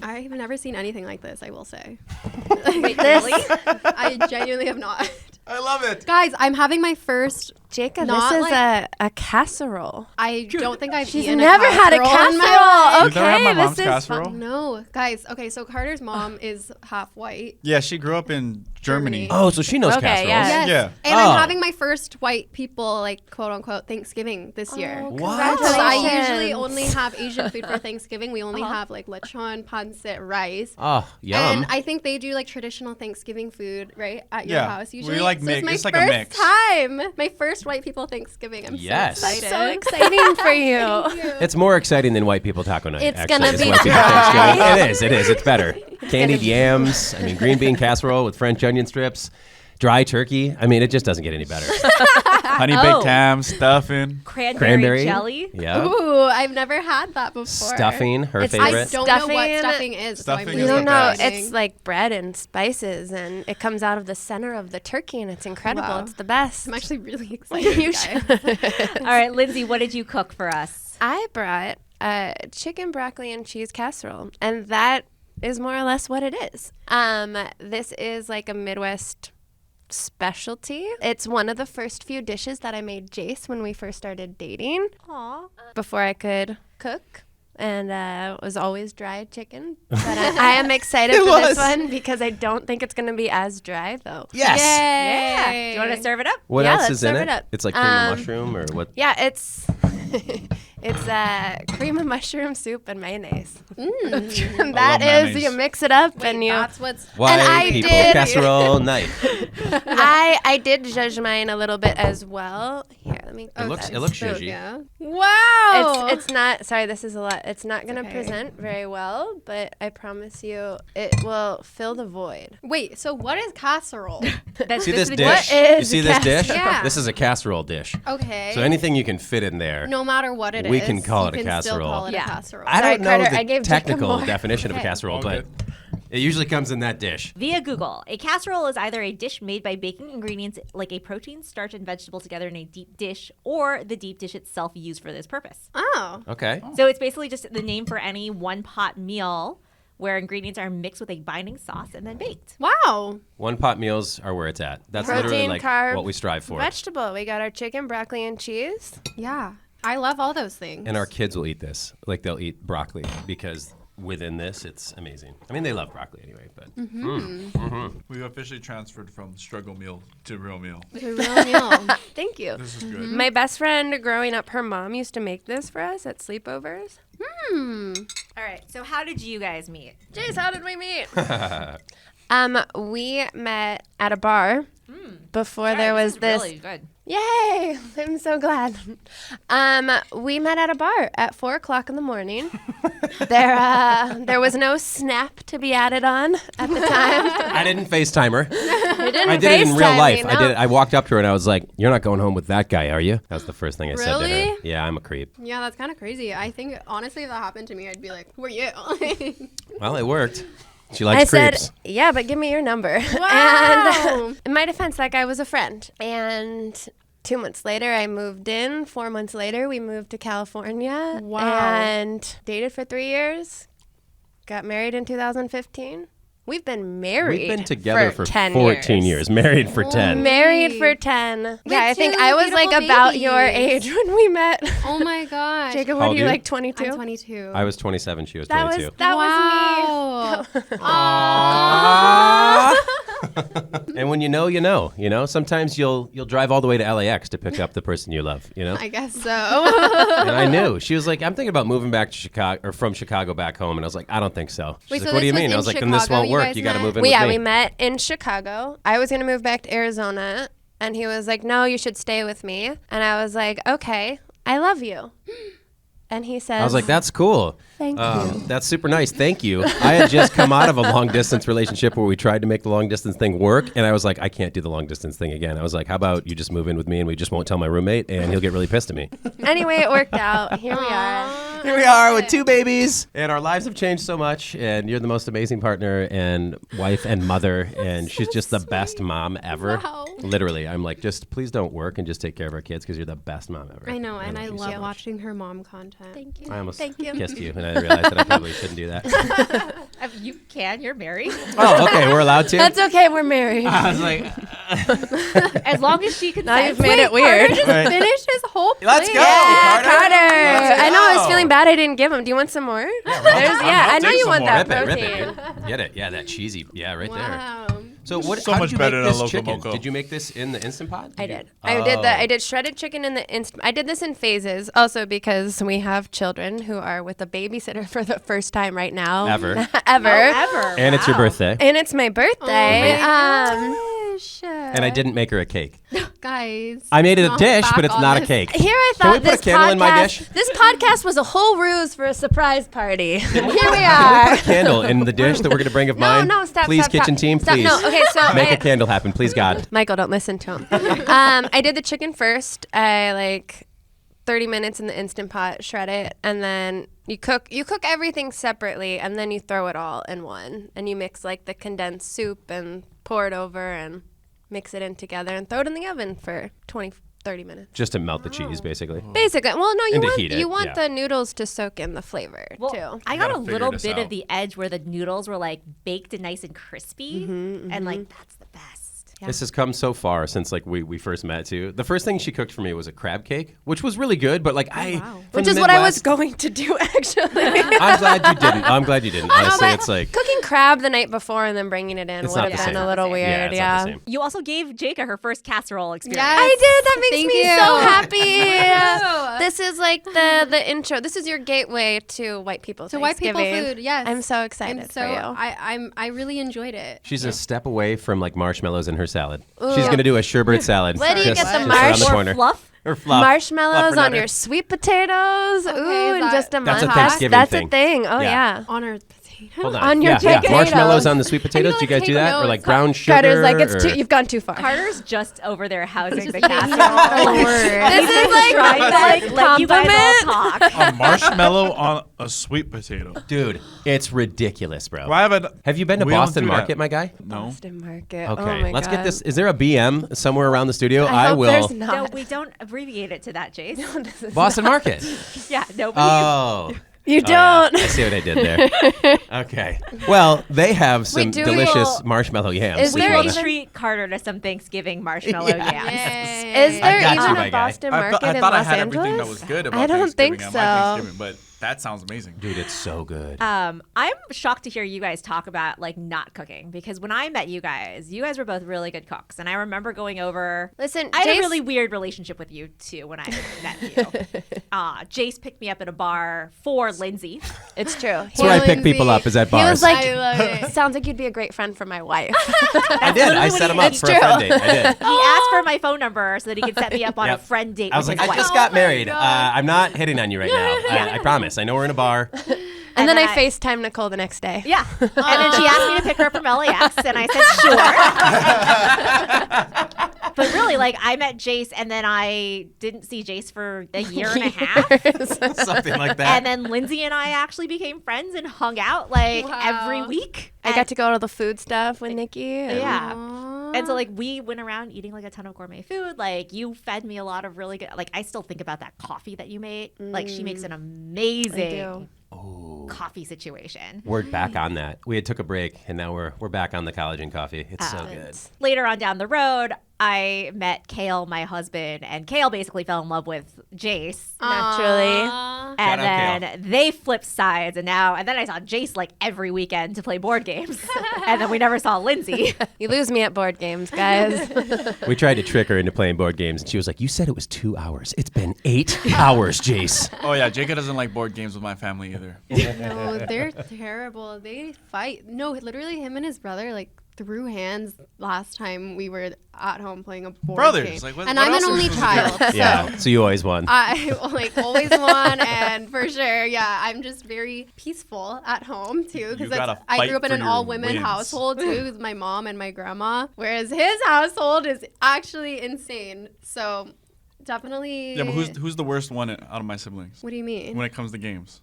I've never seen anything like this, I will say. Wait, really? I genuinely have not. I love it. Guys, I'm having my first. Jayka, Not this is like- a casserole. I don't think I've She's eaten never a had a casserole in my casserole. life. You've never had my Okay, mom's this is casserole? No, guys. Okay, so Carter's mom is half white. Yeah, she grew up in Germany. Oh, so she knows Okay, casseroles. yeah. Yes. Yeah. And Oh. I'm having my first white people, like, quote unquote, Thanksgiving this year. What? Because I usually Congratulations. only have Asian food for Thanksgiving. We only have like lechon, pancit, rice. Oh, yum. And I think they do like traditional Thanksgiving food, right, at your Yeah. house We, usually. like, so mix- it's my it's like a first mix. time, my first white people Thanksgiving. I'm Yes. so excited. So exciting for you. It's more exciting than white people taco night. It's actually, gonna is be white people dry. Thanksgiving. It is. It's better. Candied yams. I mean, green bean casserole with French onion strips. Dry turkey. I mean, it just doesn't get any better. Honey baked ham, stuffing. Cranberry jelly. Yeah. Ooh, I've never had that before. Stuffing, her I favorite. don't know what Stuffing- stuffing is. so Stuffing I'm is You really don't the know. best. It's like bread and spices, and it comes out of the center of the turkey, and it's incredible. Wow. It's the best. I'm actually really excited. You guys. should. All right, Lindsay, what did you cook for us? I brought chicken, broccoli, and cheese casserole, and that is more or less what it is. This is like a Midwest specialty. It's one of the first few dishes that I made Jayse when we first started dating. Aw. Before I could cook. And it was always dry chicken. But I am excited for this one because I don't think it's going to be as dry, though. Yes. Yeah. Do you want to serve it up? What Yeah, else let's is in serve it? it up. It's like cream of mushroom or what? Yeah, it's cream of mushroom soup and mayonnaise. That is, mayonnaise. you mix it up and you. That's what's. White I people did- casserole night. I did judge mine a little bit as well. Here, let me. It looks zhuzhy. Yeah. Wow. It's not. Sorry, this is a lot. It's not going to okay. present very well, but I promise you, it will fill the void. Wait, so what is casserole? That's See this the dish? What You is see this dish? Yeah. This is a casserole dish. Okay. So anything you can fit in there. no matter what it is, We can call you it a can still casserole. call it Yeah. a casserole. I Sorry, don't know Carter, I the gave Jayka technical more. definition of a Okay. casserole, All but good. it usually comes in that dish. Via Google, a casserole is either a dish made by baking ingredients like a protein, starch, and vegetable together in a deep dish, or the deep dish itself used for this purpose. Oh. Okay. So it's basically just the name for any one-pot meal where ingredients are mixed with a binding sauce and then baked. Wow. One pot meals are where it's at. That's literally Protein, like carb, what we strive for. Vegetable. We got our chicken, broccoli, and cheese. Yeah. I love all those things. And our kids will eat this. Like they'll eat broccoli because within this, it's amazing. I mean, they love broccoli anyway, but We've officially transferred from struggle meal to real meal. It's a real meal. Thank you. This is good. My best friend growing up, her mom used to make this for us at sleepovers. All right, so how did you guys meet? Jayse, how did we meet? We met at a bar before there was this. Really good. Yay! I'm so glad. We met at a bar at 4:00 in the morning. There was no Snap to be added on at the time. I didn't FaceTime her. We didn't I did it in real FaceTime life. me, I no. did it. I walked up to her and I was like, "You're not going home with that guy, are you?" That's the first thing I said to her. Really? Yeah, I'm a creep. Yeah, that's kind of crazy. I think, honestly, if that happened to me, I'd be like, who are you? Well, it worked. She I likes said, creeps. yeah, but give me your number. Wow. And in my defense, that guy was a friend. And 2 months later, I moved in. 4 months later, we moved to California. Wow. And dated for 3 years. Got married in 2015. We've been married. We've been together for 10 14 years. Married for 10. Married for 10. Yeah, I think two I was like beautiful about your babies. age when we met. Oh my gosh. Jacob, How what old are you, are you? like 22? I'm 22. I was 27. She was That 22. was that wow. was me. And when you know, you know. You know, sometimes you'll drive all the way to LAX to pick up the person you love. You know. I guess so. And I knew. She was like, "I'm thinking about moving back to Chicago or from Chicago back home." And I was like, "I don't think so." She's Wait, like, so "What do you this was mean?" I in was like, "Then this Chicago won't you work. guys You got to met? move in Yeah, with me." we met in Chicago. I was going to move back to Arizona, and he was like, "No, you should stay with me." And I was like, "Okay." I love you. And he says, I was like, that's cool. Thank you. That's super nice. Thank you. I had just come out of a long distance relationship where we tried to make the long distance thing work. And I was like, I can't do the long distance thing again. I was like, how about you just move in with me and we just won't tell my roommate and he'll get really pissed at me. Anyway, it worked out. Here we are. Here we are with 2 babies. And our lives have changed so much. And you're the most amazing partner and wife and mother. And she's just the best mom ever. Wow. Literally, I'm like, just please don't work and just take care of our kids because you're the best mom ever. I know, and I you love so much. watching her mom content. Thank you. I almost Thank you. kissed you and I realized that I probably shouldn't do that. You can. You're married. Oh, okay. We're allowed to? That's okay. We're married. I was like, As long as she can. Now you've made it weird. Just finish his whole plate. let's go, Yeah, Carter. Carter. I know. I was go. feeling bad. I didn't give him. Do you want some more? I know take you some want more. that Rip protein. it. Get it. Yeah, that cheesy. Yeah, right there. Wow. So what? So how much did you better make than this a chicken? Locomoco. Did you make this in the Instant Pot? I did. Oh. I did shredded chicken in the instant. I did this in phases, also because we have children who are with a babysitter for the first time right now. Ever. Ever. Ever. And it's your Wow. birthday. And it's my birthday. Gosh. And I didn't make her a cake. Guys. I made it a not dish, back but it's on not a this. cake. Here I Can we thought put a this candle podcast, in my dish? This podcast was a whole ruse for a surprise party. Here we Can we are. put a candle in the dish that we're going to bring of mine? No, stop. Please, stop, kitchen stop. team, Stop. please. No, okay, so Make a candle happen, please, God. Michael, don't listen to him. I did the chicken first. I 30 minutes in the Instant Pot, shred it, and then you cook everything separately, and then you throw it all in one, and you mix the condensed soup and pour it over and mix it in together and throw it in the oven for 30 minutes. Just to melt the cheese, basically. Basically, well, no, And to heat it, you want yeah. the noodles to soak in the flavor Well, too. I got gotta a figure little this bit out. of the edge where the noodles were baked and nice and crispy, and that's the best. Yeah. This has come so far since we first met too. The first thing she cooked for me was a crab cake, which was really good, but from Which the is what I was Midwest- going to do actually. I'm glad you didn't. I'm glid you didn't. Honestly, but it's like cooking crab the night before and then bringing it in it's would not have the been same. a little weird. it's not the same. You also gave Jayka her first casserole experience. Yes. I did. That makes Thank me you. so happy. Thank you. This is the intro. This is your gateway to white people. To white people Thanksgiving. food, yes. I'm so excited And so for you. I really enjoyed it. She's a step away from marshmallows in her salad. She's gonna do a sherbet salad. Where do you just, get the just around the marsh- corner. Fluff. Or fluff. Marshmallows Fluff on or your nutter. sweet potatoes. Okay, Ooh, is and just a That's a montage. Thanksgiving That's thing. a thing. Oh Yeah. yeah. On our potato. Hold on. On your yeah, potatoes. marshmallows on the sweet potatoes. Do you guys do that? Or notes. brown sugar? Carter's like it's or- too. You've gone too far. Carter's just over there housing the casserole. This is like Trying to let you guys all compliment. talk. A marshmallow on a sweet potato. Dude, it's ridiculous, bro. Well, I haven't. Have you been to We don't Boston do that. Market, my guy? No. Boston Market. Okay, Oh my let's God. get this. Is there a BM somewhere around the studio? I hope will. there's No, not. we don't abbreviate it to that, Jayse. Boston Market. Yeah, nobody. Oh. You Oh, yeah. don't. I see what I did there. Okay. Well, they have some Wait, do we- delicious marshmallow yams. Is we there will even- treat Carter to some Thanksgiving marshmallow yams. Is there got you, even my a guy. Boston I Market thought in I Los had Angeles? everything that was good about I don't think Thanksgiving so. at my Thanksgiving, but that sounds amazing. Dude, it's so good. I'm shocked to hear you guys talk about not cooking because when I met you guys were both really good cooks, and I remember going over. Listen, I had Jayse- a really weird relationship with you too when I met you. Jayse picked me up at a bar for Lindsay. It's true. That's where I pick people up is at He bars. was like, I love it. sounds like you'd be a great friend for my wife. I did. I set him up It's for true. a friend date. I did. He asked for my phone number so that he could set me up on Yep. a friend date. I was with like, his I just wife. got Oh my married. God. I'm not hitting on you right now. I promise. I know we're in a bar. And then I then FaceTimed Nicole the next day. Yeah. And then she asked me to pick her up from LAX, and I said, sure. But really, I met Jayse, and then I didn't see Jayse for a year and a half. Something like that. And then Lindsay and I actually became friends and hung out every week. I got to go to the food stuff with Nikki. and- Yeah. And so we went around eating a ton of gourmet food. You fed me a lot of really good. I still think about that coffee that you made. She makes an amazing coffee situation. We're back on that. We had took a break, and now we're back on the collagen coffee. It's so good. Later on down the road, I met Kale, my husband, and Kale basically fell in love with Jayse. Naturally. And Shout out, then they flipped sides, and then I saw Jayse every weekend to play board games, and then we never saw Lindsay. You lose me at board games, guys. We tried to trick her into playing board games, and she was like, "You said it was 2 hours. It's been 8 hours, Jayse." Oh yeah, Jayka doesn't like board games with my family either. No, they're terrible. They fight. No, literally, him and his brother threw hands last time we were at home playing a board Brothers, game. like, what- and what I'm else an are we only supposed to do? child. Yeah, so you always won. I like always won, and for sure, yeah, I'm just very peaceful at home too, because gotta I fight grew up in for an your all-women wins. household too, with my mom and my grandma, whereas his household is actually insane. So definitely. Yeah, but who's the worst one out of my siblings What do you mean? when it comes to games?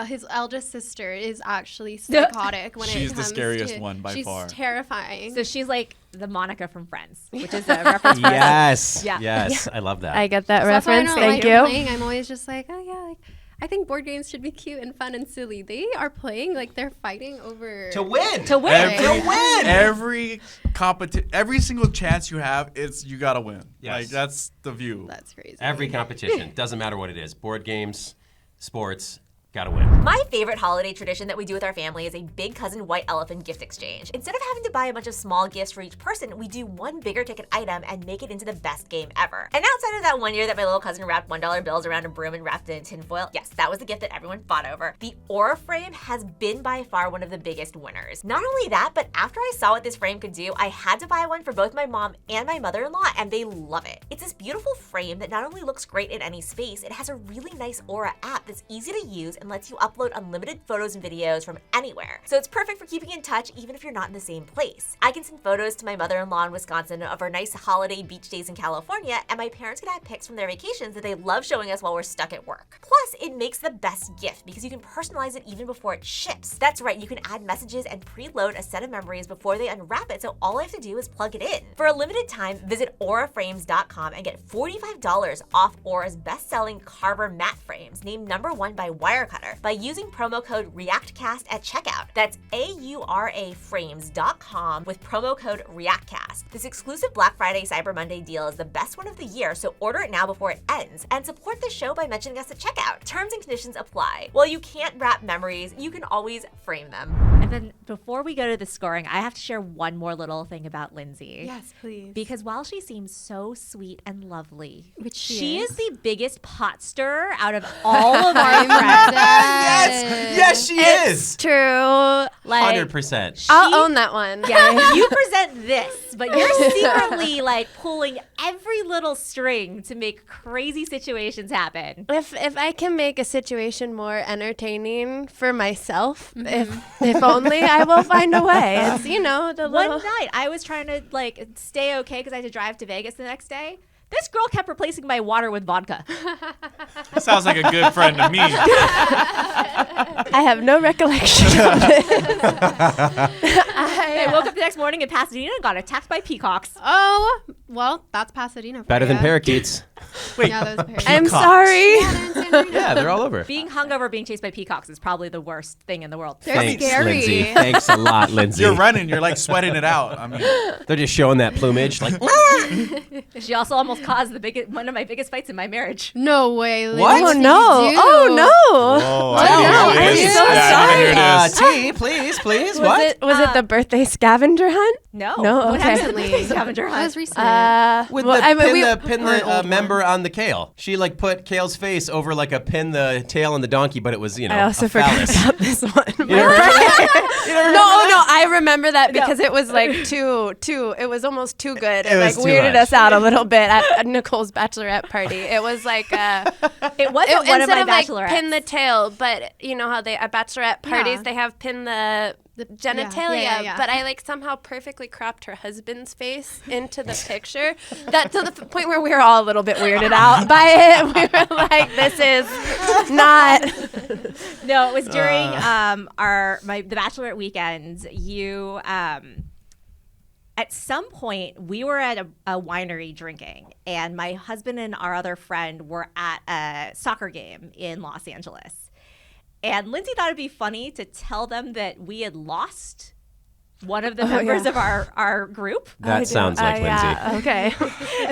His eldest sister is actually psychotic when She's it the comes scariest to, one by she's far. terrifying. So she's like the Monica from Friends, which is a reference for us. Yes. Yeah. Yes. I love that. I get that So that's why I reference. don't Thank like you. playing. I'm always just like, oh yeah, like, I think board games should be cute and fun and silly. They are playing like they're fighting over to win. To win. Every every single chance you have, you gotta win. Yes. Like that's the view. That's crazy. Every competition. Doesn't matter what it is. Board games, sports, gotta win. My favorite holiday tradition that we do with our family is a big cousin white elephant gift exchange. Instead of having to buy a bunch of small gifts for each person, we do one bigger ticket item and make it into the best game ever. And outside of that one year that my little cousin wrapped $1 bills around a broom and wrapped it in tinfoil, yes, that was the gift that everyone fought over. The Aura frame has been by far one of the biggest winners. Not only that, but after I saw what this frame could do, I had to buy one for both my mom and my mother-in-law, and they love it. It's this beautiful frame that not only looks great in any space, it has a really nice Aura app that's easy to use and lets you upload unlimited photos and videos from anywhere. So it's perfect for keeping in touch even if you're not in the same place. I can send photos to my mother-in-law in Wisconsin of our nice holiday beach days in California, and my parents can have pics from their vacations that they love showing us while we're stuck at work. Plus, it makes the best gift because you can personalize it even before it ships. That's right, you can add messages and preload a set of memories before they unwrap it, so all I have to do is plug it in. For a limited time, visit auraframes.com and get $45 off Aura's best-selling Carver matte frames, named #1 by Wirecutter, by using promo code ReactCAST at checkout. That's auraframes.com with promo code ReactCAST. This exclusive Black Friday Cyber Monday deal is the best one of the year, so order it now before it ends, and support the show by mentioning us at checkout. Terms and conditions apply. While you can't wrap memories, you can always frame them. And then before we go to the scoring, I have to share one more little thing about Lindsay. Yes, please. Because while she seems so sweet and lovely, Which she is. is the biggest pot stirrer out of all of our I'm friends. dead. Yes, she is. True. Like, 100%. I'll own that one. yeah, you present this, but you're secretly like pulling every little string to make crazy situations happen. If I can make a situation more entertaining for myself, if only, I will find a way. It's the One little. night, I was trying to like stay okay because I had to drive to Vegas the next day. This girl kept replacing my water with vodka. Sounds like a good friend to me. I have no recollection of it. I woke up the next morning in Pasadena and got attacked by peacocks. Oh, well, that's Pasadena. For Better than ya. parakeets. Wait, Yeah, those parakeets. I'm Peacocks. sorry. Yeah, they're all over. Being hungover, being chased by peacocks is probably the worst thing in the world. They're Thanks, scary. Lindsay. Thanks a lot, Lindsay. you're running. You're like sweating it out. I mean, They're just showing that plumage. Like, She also almost caused one of my biggest fights in my marriage. No way. Lindsay. What? Oh What did no! you do? Oh no! whoa, no, I know who I'm it is. so Yeah, I know who it is. T, please. Was What? it the birthday scavenger hunt? No. No, What okay. happened to the scavenger That hunt? was recent. With well, the I mean, pin the member on the kale. She like put Kale's face over like a pin the tail on the donkey, but it was I also a forgot phallus. about this one. never No, I remember that because it was like too. It was almost too good. It was like too weirded much. us out a little bit at Nicole's bachelorette party. It was like It wasn't one of instead my of like bachelorettes. pin the tail, but you know how they at bachelorette parties Yeah. they have pin the genitalia, yeah. but I like somehow perfectly cropped her husband's face into the picture. That to the point where we were all a little bit weirded out by it. We were like, "This is not." No, it was during the bachelorette weekends. At some point, we were at a winery drinking, and my husband and our other friend were at a soccer game in Los Angeles. And Lindsay thought it'd be funny to tell them that we had lost one of the members of our group. That sounds like Lindsay. Yeah, okay,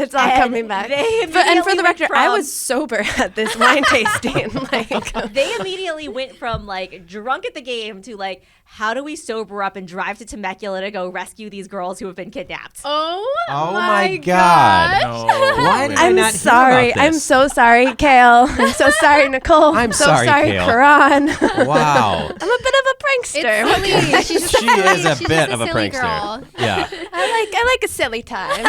it's all And coming back. they And for the immediately record, went I from- was sober at this wine tasting. Like, They immediately went from like drunk at the game to like, how do we sober up and drive to Temecula to go rescue these girls who have been kidnapped? Oh my God. No. Why did I I'm not hear sorry. about this? I'm so sorry, Kale. I'm so sorry, Nicole. I'm so sorry, Kale. Karan. Wow. I'm a bit of a prankster. It's silly. She's just She is a bit bit a of a silly prankster. girl. Yeah. I like a silly time.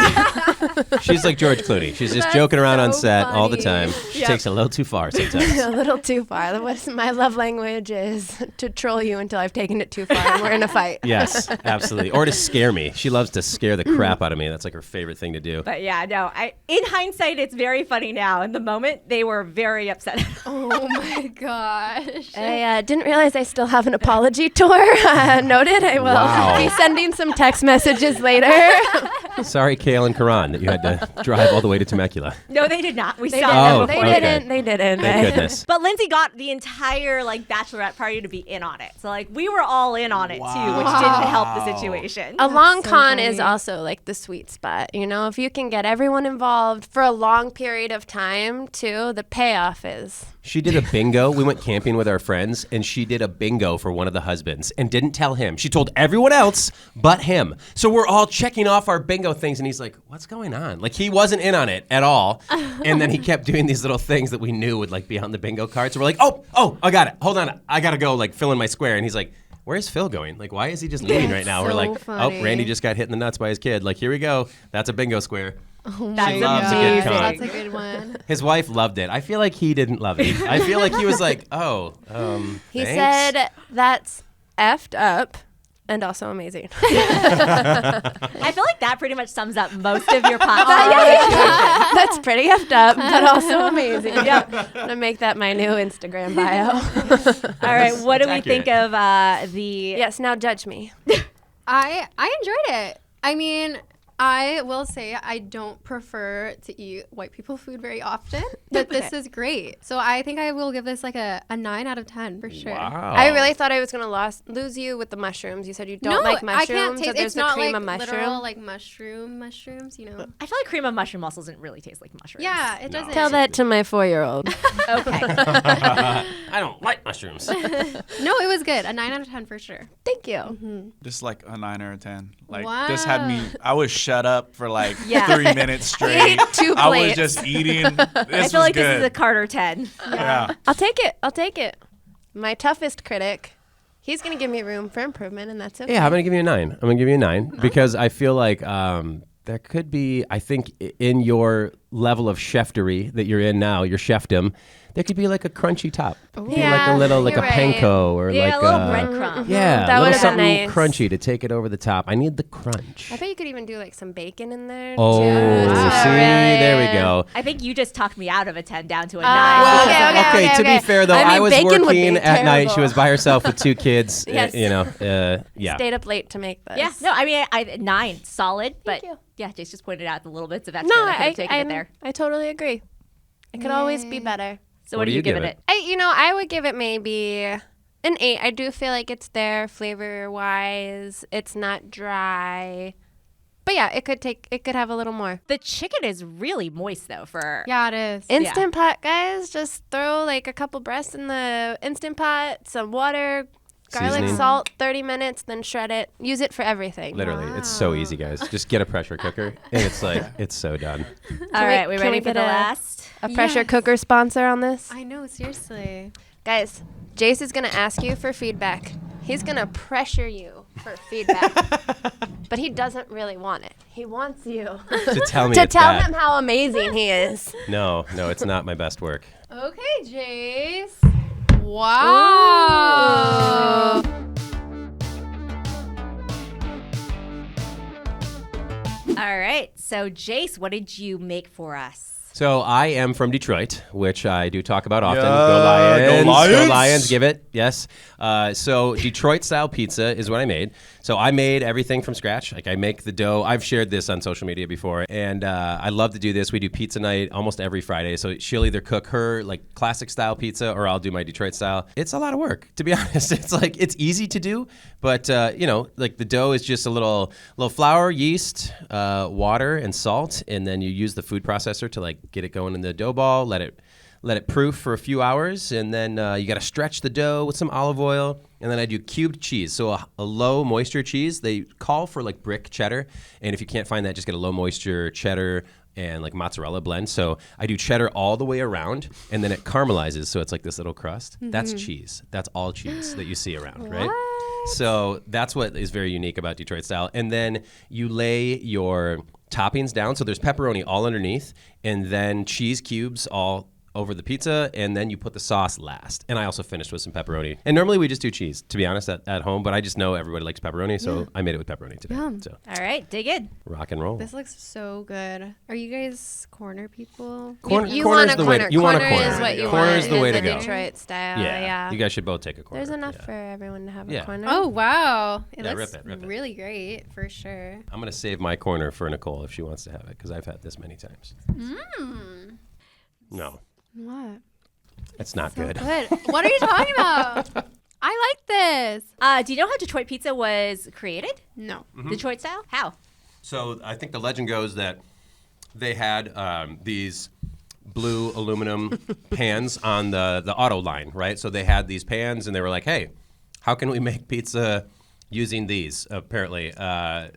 She's like George Clooney. She's just That's joking around on so set all the funny. time. She takes it a little too far sometimes. A little too far. What's my love language is to troll you until I've taken it too far and we're in a fight. Yes, absolutely. Or to scare me. She loves to scare the crap out of me. That's like her favorite thing to do. But yeah, no. In hindsight, it's very funny now. In the moment, they were very upset. Oh my gosh. I didn't realize I still have an apology tour. Noted. I will Wow. be sending some text messages later. Sorry, Kale and Karan, that you had to drive all the way to Temecula. No, they did not. We They saw them Oh, before. okay. They didn't. Thank goodness. But Lindsay got the entire bachelorette party to be in on it. So we were all in on it too, which didn't help the situation. A long so con funny. is also the sweet spot. If you can get everyone involved for a long period of time too, the payoff is. She did a bingo. We went camping with our friends, and she did a bingo for one of the husbands and didn't tell him. She told everyone else but him. So we're all checking off our bingo things, and he's like, what's going on? He wasn't in on it at all. And then he kept doing these little things that we knew would be on the bingo card. So we're like, oh, I got it. Hold on. I got to go fill in my square. And he's like, where's Phil going? Why is he just leaving right now? so We're like, funny. oh, Randy just got hit in the nuts by his kid. Here we go. That's a bingo square. Oh That's She loves a good amazing. con. That's a good one. His wife loved it. I feel like he didn't love it. I feel like he was like, He thanks. said that's effed up and also amazing. I feel like that pretty much sums up most of your podcast. That's pretty effed up, but also amazing. Yep. I'm gonna make that my new Instagram bio. All right, what do we That's think of the? Yes, now judge me. I enjoyed it. I mean, I will say I don't prefer to eat white people food very often, but this is great. So I think I will give this a 9 out of 10 for sure. Wow. I really thought I was gonna lose you with the mushrooms. You said you don't like mushrooms. I can't taste. So there's It's the not cream like of mushroom. literal mushrooms. I feel like cream of mushroom also doesn't really taste like mushrooms. Yeah, it doesn't. Tell that to my 4-year-old. Okay. I don't like mushrooms. No, it was good. A 9 out of 10 for sure. Thank you. Just a 9 or a 10. Wow. This had me. I was shut up for Yeah. 3 minutes straight. ate 2 I was plates. just eating. This I feel was like good. this is a Carter 10. Yeah. I'll take it. My toughest critic. He's gonna give me room for improvement, and that's okay. Yeah, I'm going to give you a 9. I'm going to give you a 9 because I feel like there could be, I think, in your level of cheftery that you're in now, your chefdom, there could be a crunchy top. Yeah, a little, you're a panko or Yeah, a little breadcrumb. Yeah, That a little would've been something nice. crunchy to take it over the top. I need the crunch. I bet you could even do some bacon in there. Oh, too. Wow. see, Really? there we go. I think you just talked me out of a 10 down to a 9. Well, Okay, to be fair though, I mean, I was bacon would working be at night. She terrible. was by herself with 2 kids. Yes. Yeah. Stayed up late to make this. Yeah, no, I mean, 9, solid, but you. yeah, Jace just pointed out the little bits of extra No, that could have taken it there. I totally agree. It could always be better. So what are you giving it? I would give it maybe an 8. I do feel like it's there flavor wise. It's not dry. But yeah, it could have a little more. The chicken is really moist though for Yeah, it is. Instant Pot, guys, just throw a couple breasts in the Instant Pot, some water, garlic, Seasoning. salt, 30 minutes, then shred it. Use it for everything. Literally, it's so easy, guys. Just get a pressure cooker, and it's it's so done. All right, we can ready we for get the a- last? A pressure Yes. cooker sponsor on this? I know, seriously. Guys, Jayse is going to ask you for feedback. He's going to pressure you for feedback. But he doesn't really want it. He wants you To tell me to it's tell bad. him how amazing he is. No, it's not my best work. Okay, Jayse. Wow. All right, so Jace, what did you make for us? So I am from Detroit, which I do talk about often. Yeah, Go Lions! go Lions! Go Lions! Give it, yes. So Detroit-style pizza is what I made. So I made everything from scratch. I make the dough. I've shared this on social media before, and I love to do this. We do pizza night almost every Friday. So she'll either cook her classic-style pizza, or I'll do my Detroit-style. It's a lot of work, to be honest. It's easy to do, but the dough is just a little flour, yeast, water, and salt, and then you use the food processor to get it going in the dough ball, let it proof for a few hours, and then you got to stretch the dough with some olive oil, And then I do cubed cheese. So a low moisture cheese, they call for like brick cheddar. And if you can't find that, just get a low moisture cheddar and like mozzarella blend. So I do cheddar all the way around, and then it caramelizes. So it's like this little crust. That's cheese. That's all cheese that you see around, right? So that's what is very unique about Detroit style. And then you lay your toppings down. So there's pepperoni all underneath, and then cheese cubes all over the pizza, and then you put the sauce last. And I also finished with some pepperoni. And normally we just do cheese, to be honest, at home, but I just know everybody likes pepperoni, so I made it with pepperoni today. So All right, dig in. rock and roll. This looks so good. Are you guys corner people? Corner, You corner's want a the way corner. to, you want a Corner corner. is what you Corner's want the way in to the go. Detroit style. Yeah. Yeah. You guys should both take a corner. There's enough Yeah. for everyone to have Yeah. a corner. Oh, wow. It Yeah, looks rip it. really great, for sure. I'm going to save my corner for Nicole if she wants to have it, because I've had this many times. No, What? it's not good. Good. What are you talking about? I like this. Do you know how Detroit pizza was created? No. Detroit style? How? So I think the legend goes that they had these blue aluminum pans on the auto line, right? So they had these pans, and they were like, hey, how can we make pizza using these, apparently?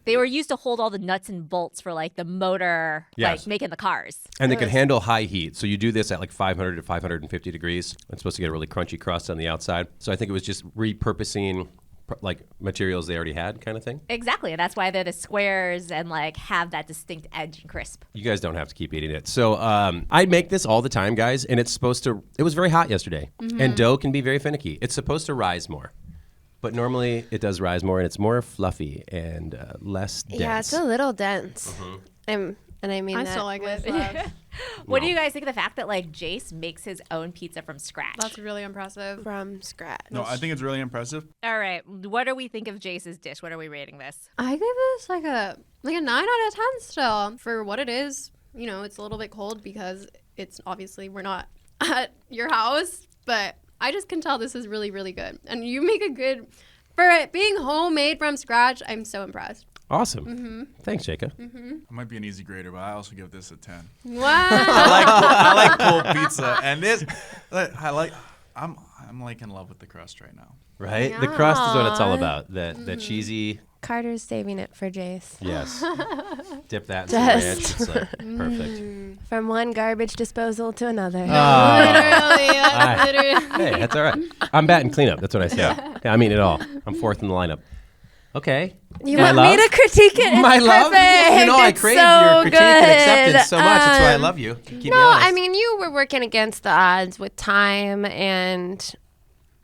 They were used to hold all the nuts and bolts for like the motor, Yes. like making the cars. And they could handle high heat. So you do this at like 500 to 550 degrees. It's supposed to get a really crunchy crust on the outside. So I think it was just repurposing like materials they already had, kind of thing. Exactly, and that's why they're the squares and like have that distinct edge and crisp. You guys don't have to keep eating it. So I make this all the time, guys, and it's supposed to, it was very hot yesterday. And dough can be very finicky. It's supposed to rise more. But normally it does rise more, and it's more fluffy and less dense. Yeah, it's a little dense. And I mean I that still like with- it. What do you guys think of the fact that like Jayse makes his own pizza from scratch? That's really impressive. from scratch. No, I think it's really impressive. All right, what do we think of Jayce's dish? What are we rating this? I give this like a 9 out of 10 still for what it is. You know, it's a little bit cold because it's obviously we're not at your house, but I just can tell this is really, really good. And you make a good, for it being homemade from scratch, I'm so impressed. Awesome. Thanks, Jayka. I might be an easy grader, but I also give this a 10. Wow. I like cold pizza, and this, I'm like in love with the crust right now. Right? The crust is what it's all about. The cheesy, Carter's saving it for Jayse. yes. Dip that in some Yes. ranch. It's like perfect. From one garbage disposal to another. Literally, that's literally. Hey, that's all right. I'm batting cleanup. That's what I say. Yeah, I mean it all. I'm fourth in the lineup. Okay. You My want love? me to critique it? It's My love? perfect. You know, I It's crave so your critique and acceptance good. so much. That's why I love you. Keep me No, honest. I mean, you were working against the odds with time and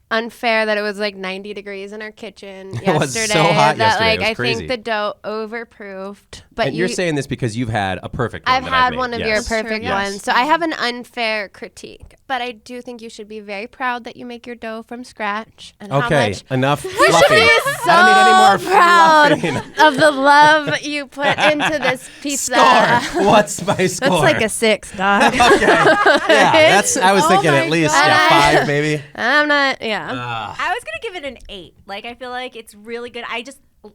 unfair that it was like 90 degrees in our kitchen yesterday. was so hot that yesterday. like It was I crazy. think the dough overproofed. But and you're saying this because you've had a perfect one I've that had made. one of Yes. your perfect Yes. ones. So I have an unfair critique. But I do think you should be very proud that you make your dough from scratch. And how Okay, much enough you fluffing. should be so I don't need any more proud fluffing. of the love you put into this pizza. Score. What's my score? That's like a 6, dog. Okay. Yeah, that's. I was Oh thinking my at least God. 5, maybe. I'm not, yeah. I was gonna give it an 8. Like I feel like it's really good.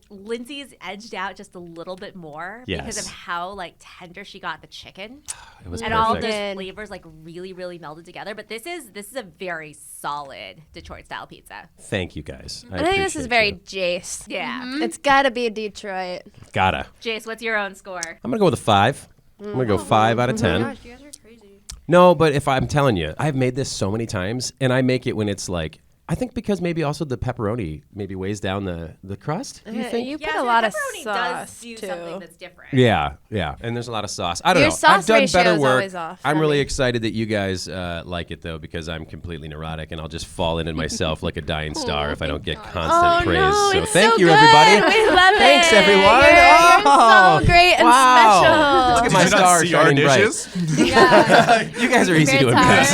Lindsay's edged out just a little bit more because Yes. of how like tender she got the chicken. It was And perfect. all of those Good. flavors like really, really melded together. But this is a very solid Detroit style pizza. Thank you guys. I think this is very appreciate Jayse. Yeah. It's got to be Detroit. you. Gotta. Jayse, what's your own score? I'm gonna go with a 5. I'm gonna go 5 out of 10. Gosh, you guys are crazy. No, but if I'm telling you, I've made this so many times, and I make it when it's like, I think because maybe also the pepperoni maybe weighs down the crust. Do you think? You put Yeah, a so lot of pepperoni sauce, does do too. something that's different. Yeah, and there's a lot of sauce. I don't Your know. sauce I've done ratio better is work. always off I'm for really me. excited that you guys like it though, because I'm completely neurotic and I'll just fall into myself like a dying star if I don't get constant praise. No, So it's thank so you, good. everybody. We love Thanks, it. everyone. You're Oh, so great and wow. special. Look at my Did you not star see our shining bright. dishes? You guys are easy to impress.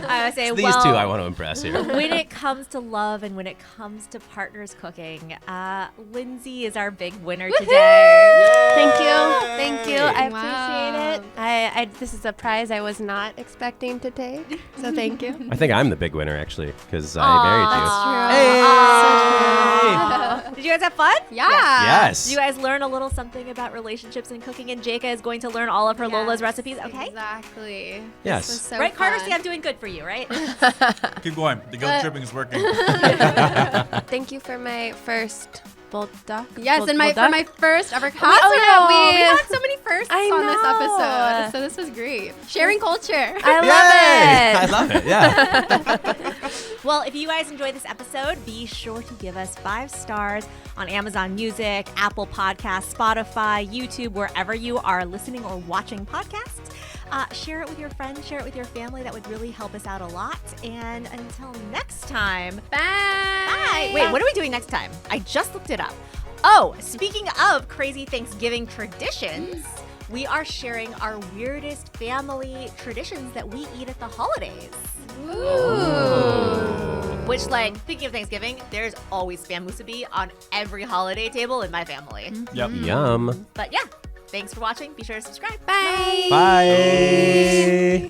I would say, These well, two I want to impress here. when it comes to love and when it comes to partners cooking, Lindsay is our big winner today. Thank you. Thank you. I appreciate it. This is a prize I was not expecting to take, so thank you. I think I'm the big winner, actually, because I married you. That's true. Did you guys have fun? Yeah. Yes. Did you guys learn a little something about relationships and cooking? And Jayka is going to learn all of her Lola's recipes. Okay. Exactly. Yes. This was so Right, Carter? fun. See, I'm doing good for you, right? Keep going. The guilt tripping is working. Thank you for my first bulldog. Yes, and for my first ever cast. Oh, no. We had so many firsts I on this know. episode, so this was great. Sharing culture. I love it. I love it. Yeah. Well, if you guys enjoyed this episode, be sure to give us 5 stars on Amazon Music, Apple Podcasts, Spotify, YouTube, wherever you are listening or watching podcasts. Share it with your friends, share it with your family. That would really help us out a lot. And until next time, Bye. bye. Wait, what are we doing next time? I just looked it up. Oh, speaking of crazy Thanksgiving traditions, we are sharing our weirdest family traditions that we eat at the holidays. Which, like, speaking of Thanksgiving, there's always spam musubi on every holiday table in my family. Yep. Yum. But yeah, thanks for watching. Be sure to subscribe. Bye. Bye.